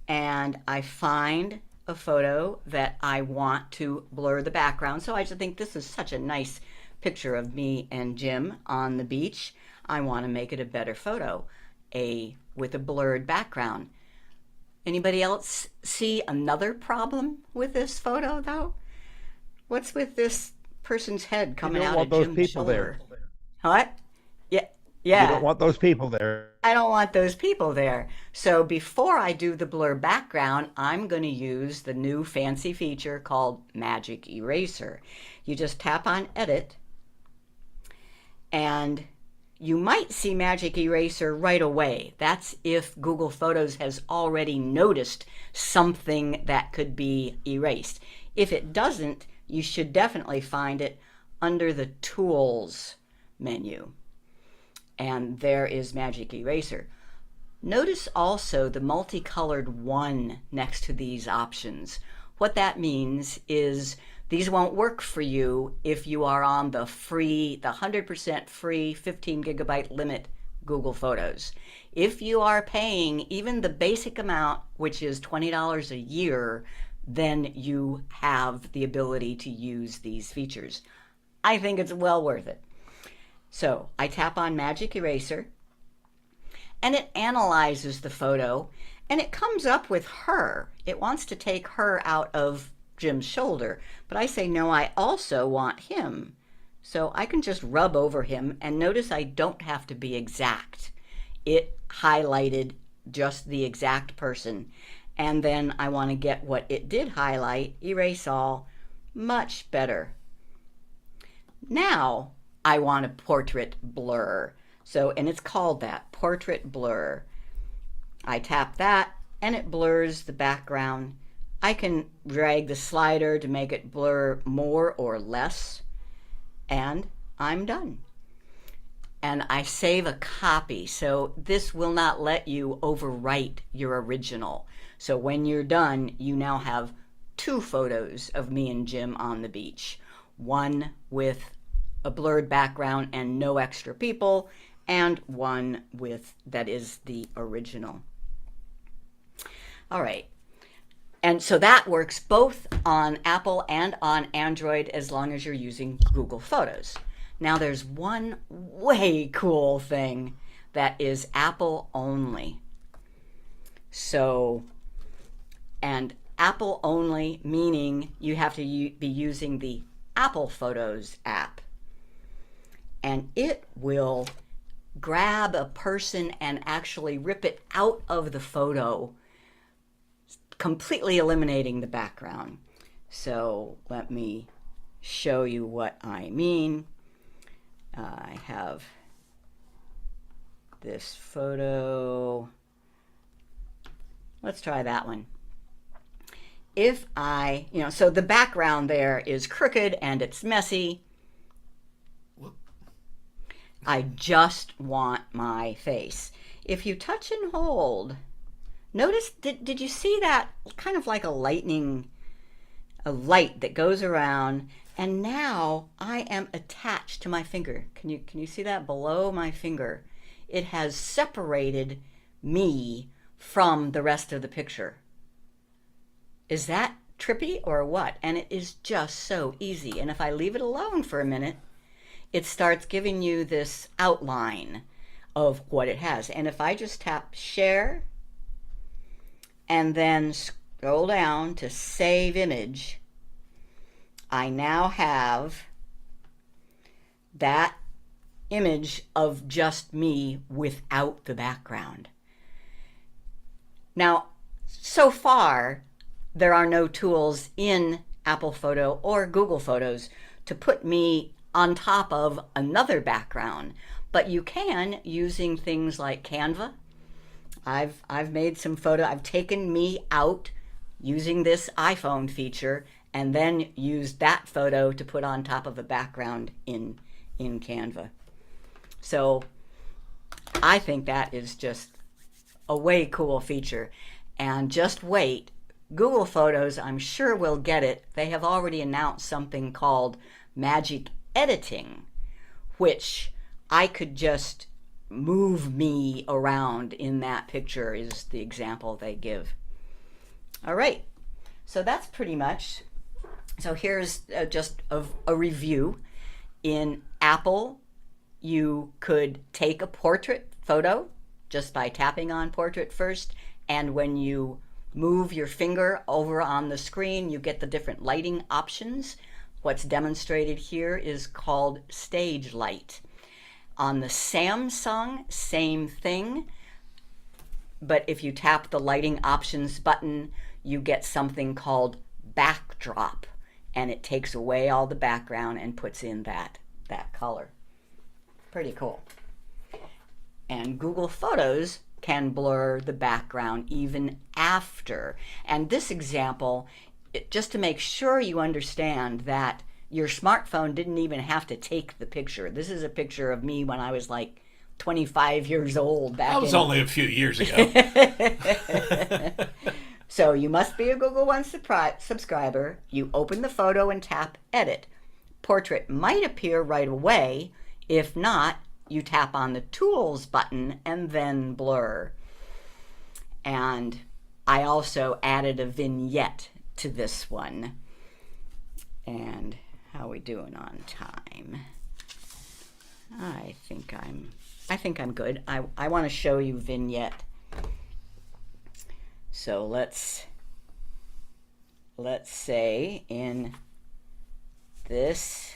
and I find a photo that I want to blur the background. So I just think this is such a nice picture of me and Jim on the beach. I want to make it a better photo, with a blurred background. Anybody else see another problem with this photo though? What's with this person's head coming out of Jim's shoulder? What? Yeah. You don't want those people there. I don't want those people there. So before I do the blur background, I'm going to use the new fancy feature called Magic Eraser. You just tap on Edit, and you might see Magic Eraser right away. That's if Google Photos has already noticed something that could be erased. If it doesn't, you should definitely find it under the Tools menu. And there is Magic Eraser. Notice also the multicolored 1 next to these options. What that means is these won't work for you if you are on the 100% free 15 gigabyte limit Google Photos. If you are paying even the basic amount, which is $20 a year, then you have the ability to use these features. I think it's well worth it. So I tap on Magic Eraser and it analyzes the photo and it comes up with her. It wants to take her out of Jim's shoulder, but I say, no, I also want him. So I can just rub over him and notice I don't have to be exact. It highlighted just the exact person. And then I want to get what it did highlight, erase all, much better. Now, I want a portrait blur. So, and it's called that, portrait blur. I tap that and it blurs the background. I can drag the slider to make it blur more or less, and I'm done. And I save a copy, so this will not let you overwrite your original. So when you're done, you now have 2 photos of me and Jim on the beach. One with a blurred background and no extra people, and one with that is the original. All right. And so that works both on Apple and on Android as long as you're using Google Photos. Now there's one way cool thing that is Apple only. So, and Apple only meaning you have to be using the Apple Photos app. And it will grab a person and actually rip it out of the photo, completely eliminating the background. So let me show you what I mean. I have this photo. Let's try that one. If I, so the background there is crooked and it's messy. I just want my face. If you touch and hold, notice, did you see that kind of like a light that goes around, and now I am attached to my finger. Can you see that below my finger? It has separated me from the rest of the picture. Is that trippy or what? And it is just so easy. And if I leave it alone for a minute, it starts giving you this outline of what it has. And if I just tap share and then scroll down to save image, I now have that image of just me without the background. Now, so far, there are no tools in Apple Photo or Google Photos to put me on top of another background, but you can using things like Canva. I've made some I've taken me out using this iPhone feature and then used that photo to put on top of a background in Canva. So I think that is just a way cool feature. And just wait, Google Photos, I'm sure will get it. They have already announced something called Magic Editing, which I could just move me around in that picture is the example they give. All right, so that's pretty much, so here's just a review. In Apple, you could take a portrait photo just by tapping on portrait first, and when you move your finger over on the screen, you get the different lighting options. What's demonstrated here is called stage light. On the Samsung, same thing, but if you tap the lighting options button, you get something called backdrop, and it takes away all the background and puts in that color. Pretty cool. And Google Photos can blur the background even after. And this example, just to make sure you understand that your smartphone didn't even have to take the picture. This is a picture of me when I was like 25 years old. That was only a few years ago. So you must be a Google One subscriber. You open the photo and tap Edit. Portrait might appear right away. If not, you tap on the Tools button and then Blur. And I also added a vignette to this one. And how are we doing on time? I think I'm good. I want to show you vignette. So let's say in this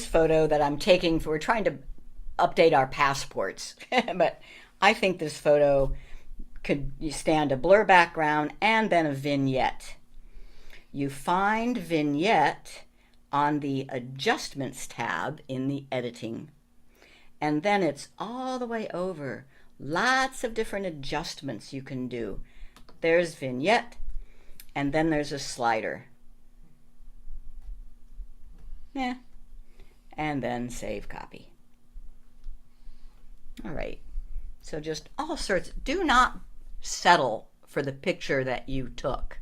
photo that I'm taking, we're trying to update our passports, but I think this photo could stand a blur background and then a vignette. You find vignette on the Adjustments tab in the Editing, and then it's all the way over. Lots of different adjustments you can do. There's vignette, and then there's a slider. Yeah. And then save copy. All right. So just all sorts. Do not settle for the picture that you took.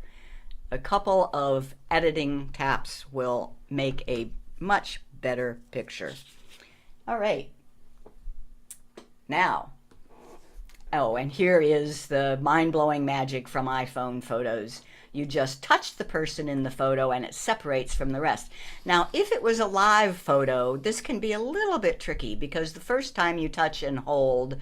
A couple of editing taps will make a much better picture. All right. Now, oh, and here is the mind-blowing magic from iPhone photos. You just touch the person in the photo and it separates from the rest. Now, if it was a live photo, this can be a little bit tricky because the first time you touch and hold,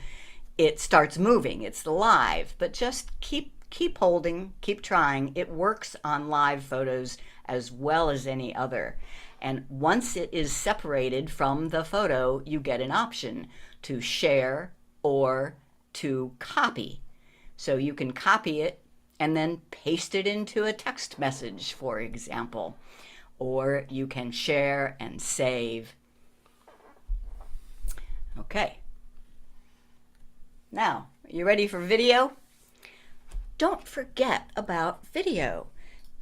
it starts moving. It's live, but just keep holding, keep trying. It works on live photos as well as any other. And once it is separated from the photo, you get an option to share or to copy. So you can copy it and then paste it into a text message, for example. Or you can share and save. Okay. Now, you ready for video? Don't forget about video.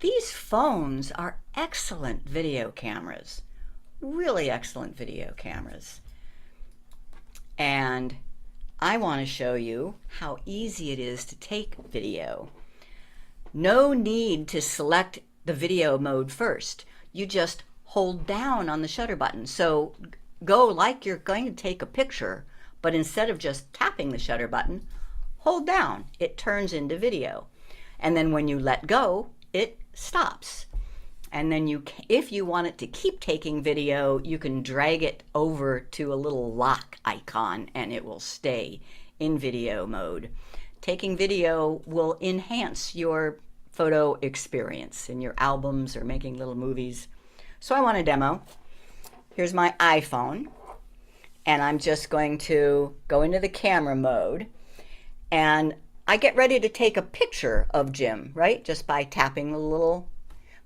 These phones are excellent video cameras. Really excellent video cameras. And I want to show you how easy it is to take video. No need to select the video mode first. You just hold down on the shutter button. So go like you're going to take a picture, but instead of just tapping the shutter button, hold down. It turns into video. And then when you let go, it stops. And then if you want it to keep taking video, you can drag it over to a little lock icon and it will stay in video mode. Taking video will enhance your photo experience in your albums or making little movies. So I want a demo. Here's my iPhone, and I'm just going to go into the camera mode, and I get ready to take a picture of Jim, right? Just by tapping the little,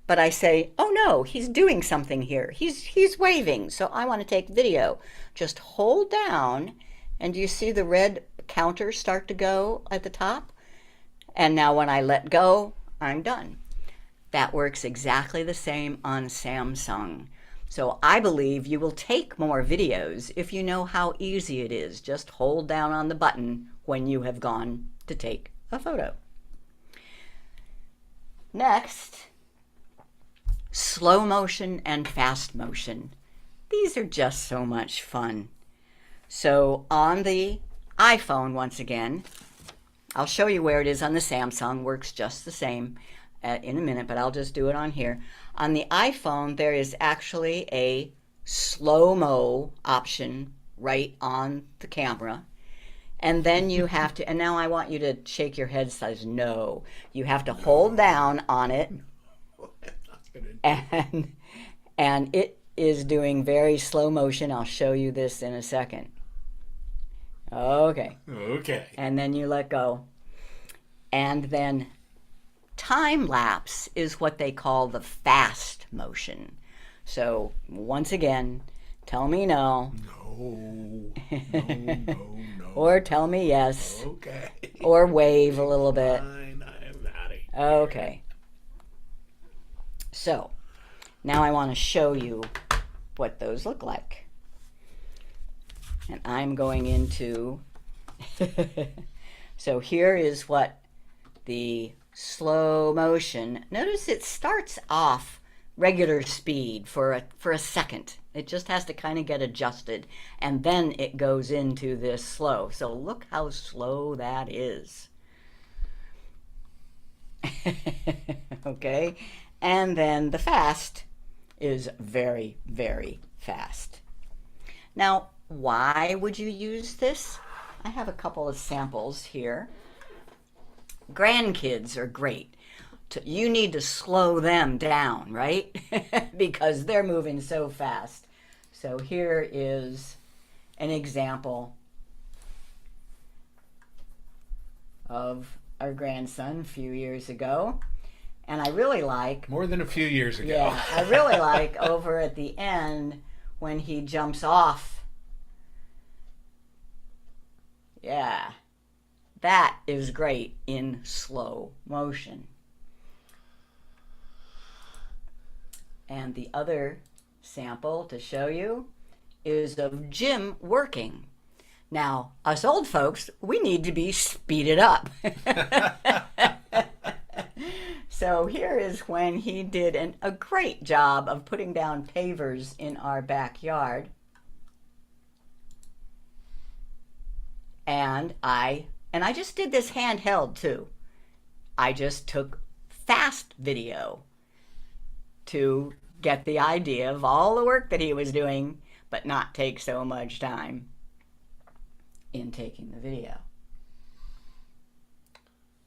but I say, oh no, he's doing something here. He's waving, so I want to take video. Just hold down, and do you see the red counter start to go at the top? And now when I let go, I'm done. That works exactly the same on Samsung. So I believe you will take more videos if you know how easy it is. Just hold down on the button when you have gone to take a photo. Next, slow motion and fast motion. These are just so much fun. So on the iPhone, once again, I'll show you where it is on the Samsung. Works just the same in a minute, but I'll just do it on here. On the iPhone, there is actually a slow-mo option right on the camera. And then you have to, and now I want you to shake your head, says no. You have to hold down on it, and it is doing very slow motion. I'll show you this in a second. Okay. Okay. And then you let go. And then time lapse is what they call the fast motion. So once again, tell me no. No. Or tell me yes. Okay. Or wave a little bit. Fine, I am out of here. Okay. So now I want to show you what those look like. And I'm going into, so here is what the slow motion, notice it starts off regular speed for a second. It just has to kind of get adjusted, and then it goes into this slow. So look how slow that is. Okay, and then the fast is very, very fast. Now, why would you use this? I have a couple of samples here. Grandkids are great. You need to slow them down, right? Because they're moving so fast. So here is an example of our grandson a few years ago. And I really like... More than a few years ago. Yeah, I really like over at the end when he jumps off. Yeah, that is great in slow motion. And the other sample to show you is of Jim working. Now, us old folks, we need to be speeded up. So here is when he did a great job of putting down pavers in our backyard. And I just did this handheld too. I just took fast video to get the idea of all the work that he was doing, but not take so much time in taking the video.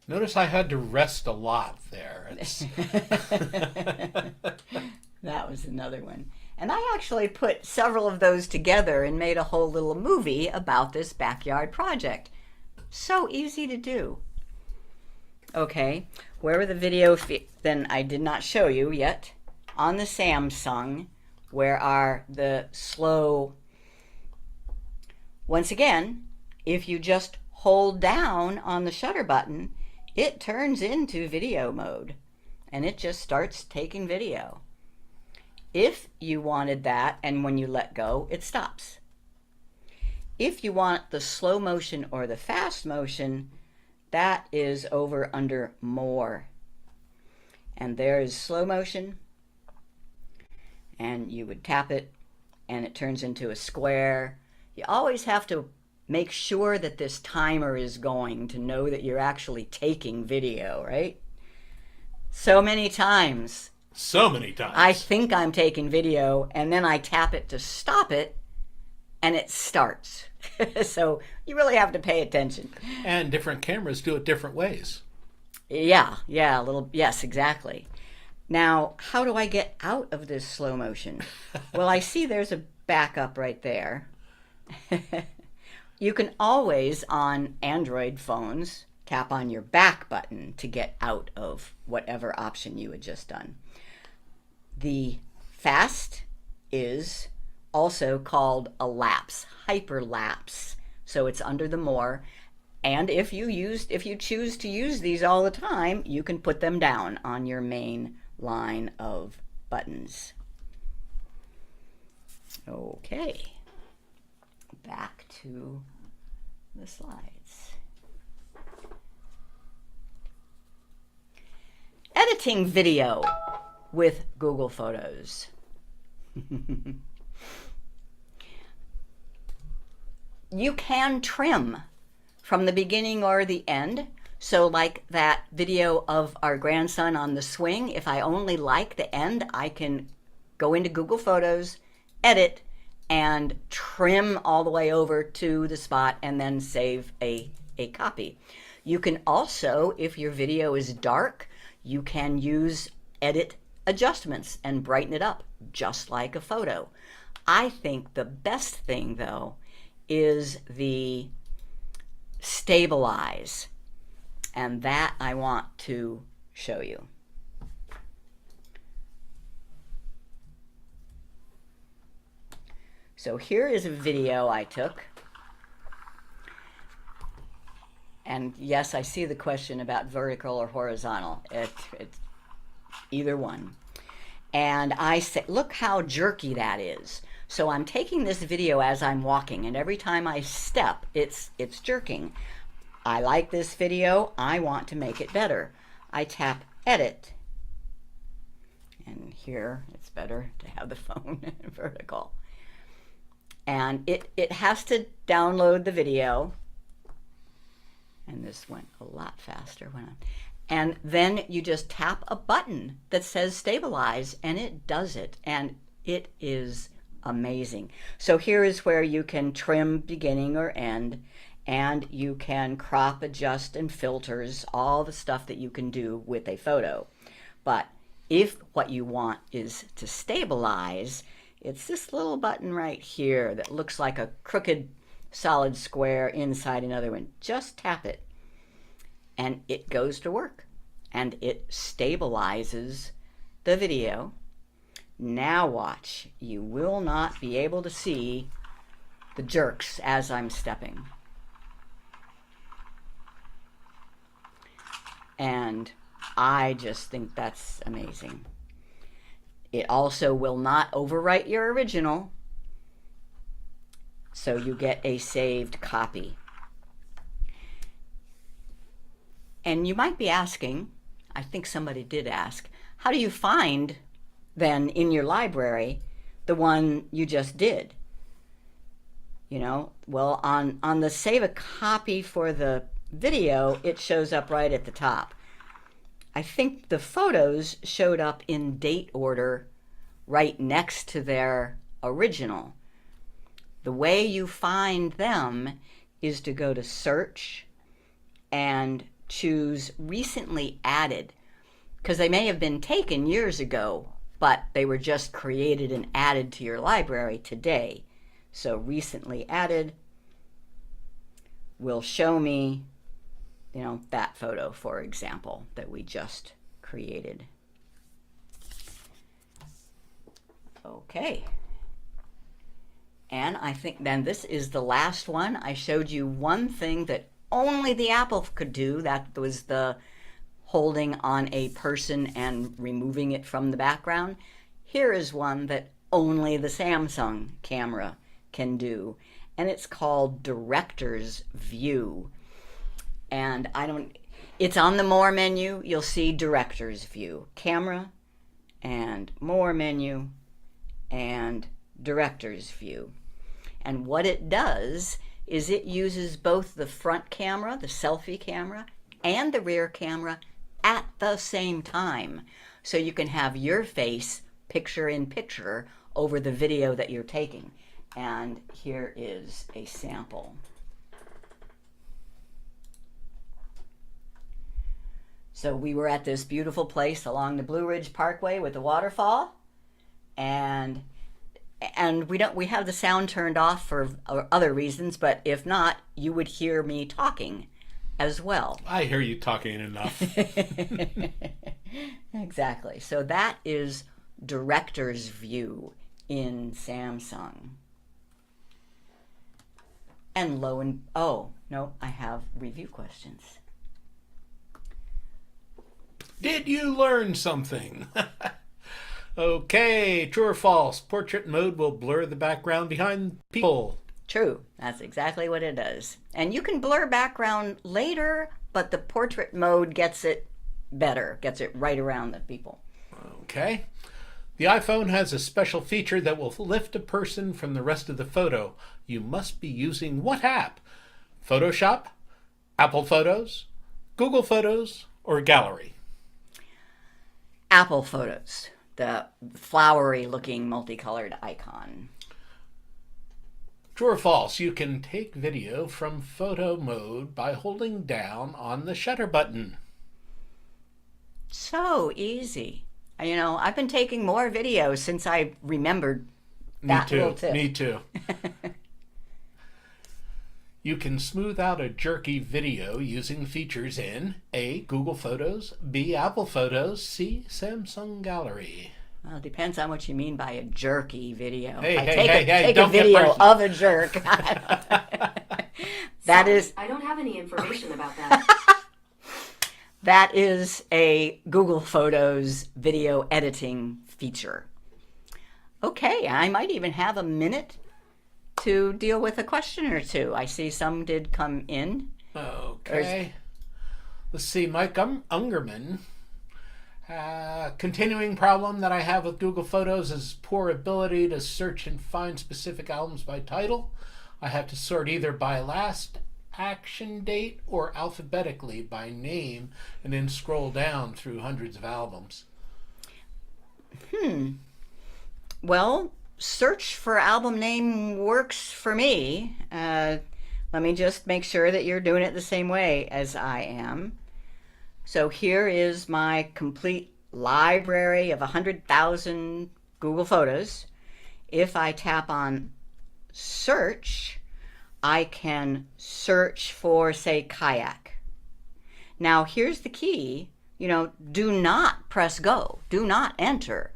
Notice I had to rest a lot there. That was another one. And I actually put several of those together and made a whole little movie about this backyard project. So easy to do. Okay, where were the video? Then I did not show you yet. On the Samsung, where are the slow... Once again, if you just hold down on the shutter button, it turns into video mode, and it just starts taking video. If you wanted that, and when you let go, it stops. If you want the slow motion or the fast motion, that is over under more. And there is slow motion, and you would tap it, and it turns into a square. You always have to make sure that this timer is going to know that you're actually taking video, right? So many times. So many times. I think I'm taking video, and then I tap it to stop it, and it starts. So you really have to pay attention. And different cameras do it different ways. Yeah, a little, yes, exactly. Now, how do I get out of this slow motion? Well, I see there's a backup right there. You can always, on Android phones, tap on your back button to get out of whatever option you had just done. The fast is also called a lapse, hyperlapse. So it's under the more. And if you choose to use these all the time, you can put them down on your main line of buttons. Okay. Back to the slides. Editing video with Google Photos. You can trim from the beginning or the end. So like that video of our grandson on the swing, if I only like the end, I can go into Google Photos, edit, and trim all the way over to the spot and then save a copy. You can also, if your video is dark, you can use edit adjustments and brighten it up just like a photo. I think the best thing though is the stabilize, and that I want to show you. So here is a video I took. And yes, I see the question about vertical or horizontal. It's either one. And I say, look how jerky that is. So I'm taking this video as I'm walking, and every time I step, it's jerking. I like this video. I want to make it better. I tap edit. And here, it's better to have the phone vertical. And it has to download the video. And this went a lot faster when and then you just tap a button that says stabilize, and it does it, and it is amazing. So here is where you can trim beginning or end, and you can crop, adjust, and filters, all the stuff that you can do with a photo. But if what you want is to stabilize, it's this little button right here that looks like a crooked solid square inside another one. Just tap it and it goes to work and it stabilizes the video. Now watch, you will not be able to see the jerks as I'm stepping. And I just think that's amazing. It also will not overwrite your original, so you get a saved copy. And you might be asking, I think somebody did ask, how do you find then in your library the one you just did? You know, well, on the save a copy for the video, it shows up right at the top. I think the photos showed up in date order right next to their original. The way you find them is to go to search and choose recently added, because they may have been taken years ago, but they were just created and added to your library today. So recently added will show me, you know, that photo, for example, that we just created. Okay. And I think then this is the last one. I showed you one thing that only the Apple could do. That was the holding on a person and removing it from the background. Here is one that only the Samsung camera can do. And it's called Director's View. And it's on the More menu. You'll see Director's View. Camera and More menu and Director's View. And what it does is it uses both the front camera, the selfie camera, and the rear camera at the same time. So you can have your face picture in picture over the video that you're taking. And here is a sample. So we were at this beautiful place along the Blue Ridge Parkway with the waterfall, and we have the sound turned off for other reasons, but if not, you would hear me talking as well. I hear you talking enough. Exactly. So that is Director's View in Samsung. And oh, no, I have review questions. Did you learn something? Okay, true or false? Portrait mode will blur the background behind people. True. That's exactly what it does. And you can blur background later, but the portrait mode gets it better, gets it right around the people. Okay. The iPhone has a special feature that will lift a person from the rest of the photo. You must be using what app? Photoshop, Apple Photos, Google Photos, or Gallery? Apple Photos, the flowery looking multicolored icon. True or false? You can take video from photo mode by holding down on the shutter button. So easy. You know, I've been taking more videos since I remembered that little tip. Me too. You can smooth out a jerky video using features in A, Google Photos, B, Apple Photos, C, Samsung Gallery. Well, it depends on what you mean by a jerky video. Hey, Take a don't get video personal. of a jerk. That is, I don't have any information about that. that is a Google Photos video editing feature. Okay, I might even have a minute to deal with a question or two. I see some did come in. Okay. Let's see, Mike Ungerman. Continuing problem that I have with Google Photos is poor ability to search and find specific albums by title. I have to sort either by last action date or alphabetically by name and then scroll down through hundreds of albums. Well, search for album name works for me. Let me just make sure that you're doing it the same way as I am. So here is my complete library of 100,000 Google Photos. If I tap on search, I can search for, say, kayak. Now, here's the key. You know, do not press go. Do not enter.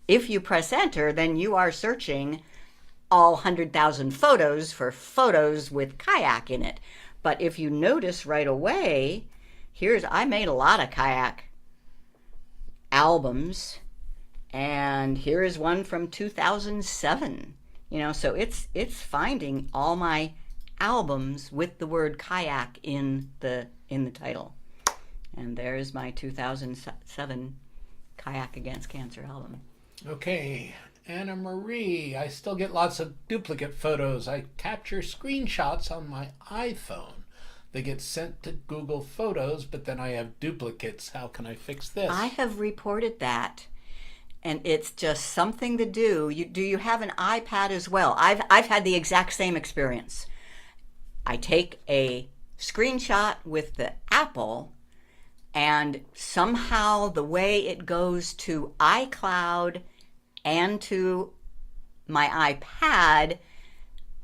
If you press enter, then you are searching all 100,000 photos for photos with kayak in it. But if you notice right away, I made a lot of kayak albums, and here is one from 2007. You know, so it's finding all my albums with the word kayak in the title. And there's my 2007 Kayak Against Cancer album. Okay, Anna Marie, I still get lots of duplicate photos. I capture screenshots on my iPhone. They get sent to Google Photos, but then I have duplicates. How can I fix this? I have reported that, and it's just something to do. Do you have an iPad as well? I've had the exact same experience. I take a screenshot with the Apple, and somehow the way it goes to iCloud and to my iPad,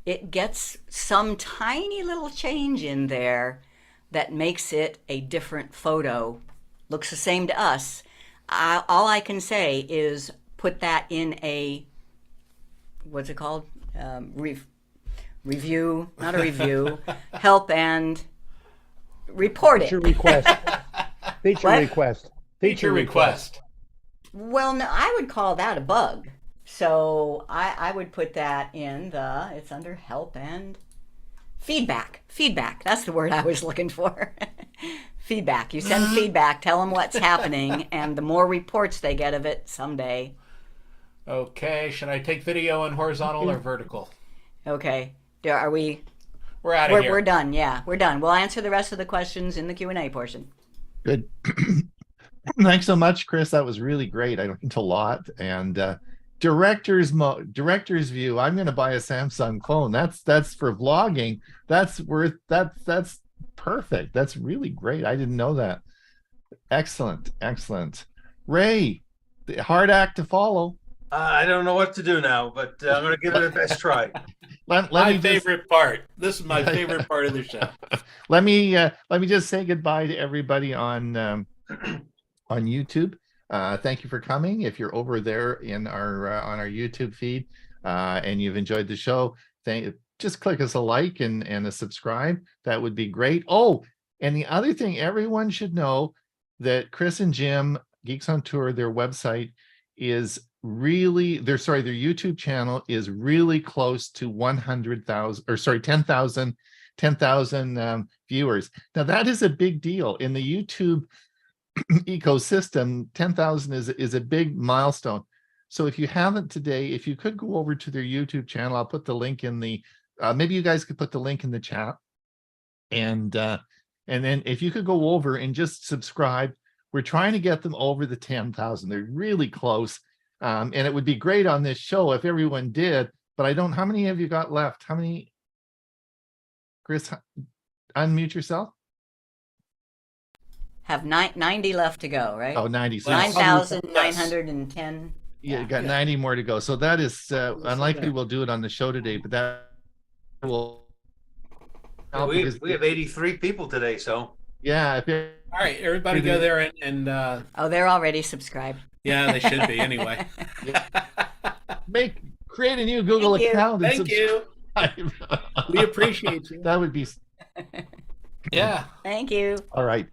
it gets some tiny little change in there that makes it a different photo. Looks the same to us. All I can say is put that in a, what's it called? Review, not a review, help and report it. Feature request. Feature What? request. Feature request. Well, no, I would call that a bug. So I would put that in it's under help and feedback. Feedback, that's the word I was looking for. Feedback. You send feedback, tell them what's happening, and the more reports they get of it someday. Okay, should I take video in horizontal or vertical? Okay. Are we? We're out of here. We're done. Yeah, we're done. We'll answer the rest of the questions in the Q&A portion. Good. Thanks so much, Chris. That was really great. I learned a lot. And director's view. I'm going to buy a Samsung phone. That's for vlogging. That's perfect. That's really great. I didn't know that. Excellent. Ray, the hard act to follow. I don't know what to do now, but I'm going to give it a best try. My favorite part. This is my favorite part of the show. Let me just say goodbye to everybody on YouTube. Thank you for coming. If you're over there in our on our YouTube feed and you've enjoyed the show, just click us a like and a subscribe. That would be great. Oh, and the other thing everyone should know that Chris and Jim, Geeks on Tour, their website is really their YouTube channel is really close to 10,000 viewers. Now that is a big deal in the YouTube ecosystem. 10,000 is a big milestone. So if you haven't today, if you could go over to their YouTube channel, I'll put the link in the, maybe you guys could put the link in the chat. And then if you could go over and just subscribe, we're trying to get them over the 10,000. They're really close. And it would be great on this show if everyone did, but I don't, how many have you got left? How many? Chris, unmute yourself. Have 90 left to go, right? Oh, 90. So 9,910. Yeah, got 90 more to go. So that is unlikely we'll do it on the show today, but that will Yeah, we have 83 people today, so. Yeah. All right, everybody go there and oh, they're already subscribed. Yeah, they should be anyway. Create a new Google account. Thank you. We appreciate you. That would be. Yeah. Thank you. All right.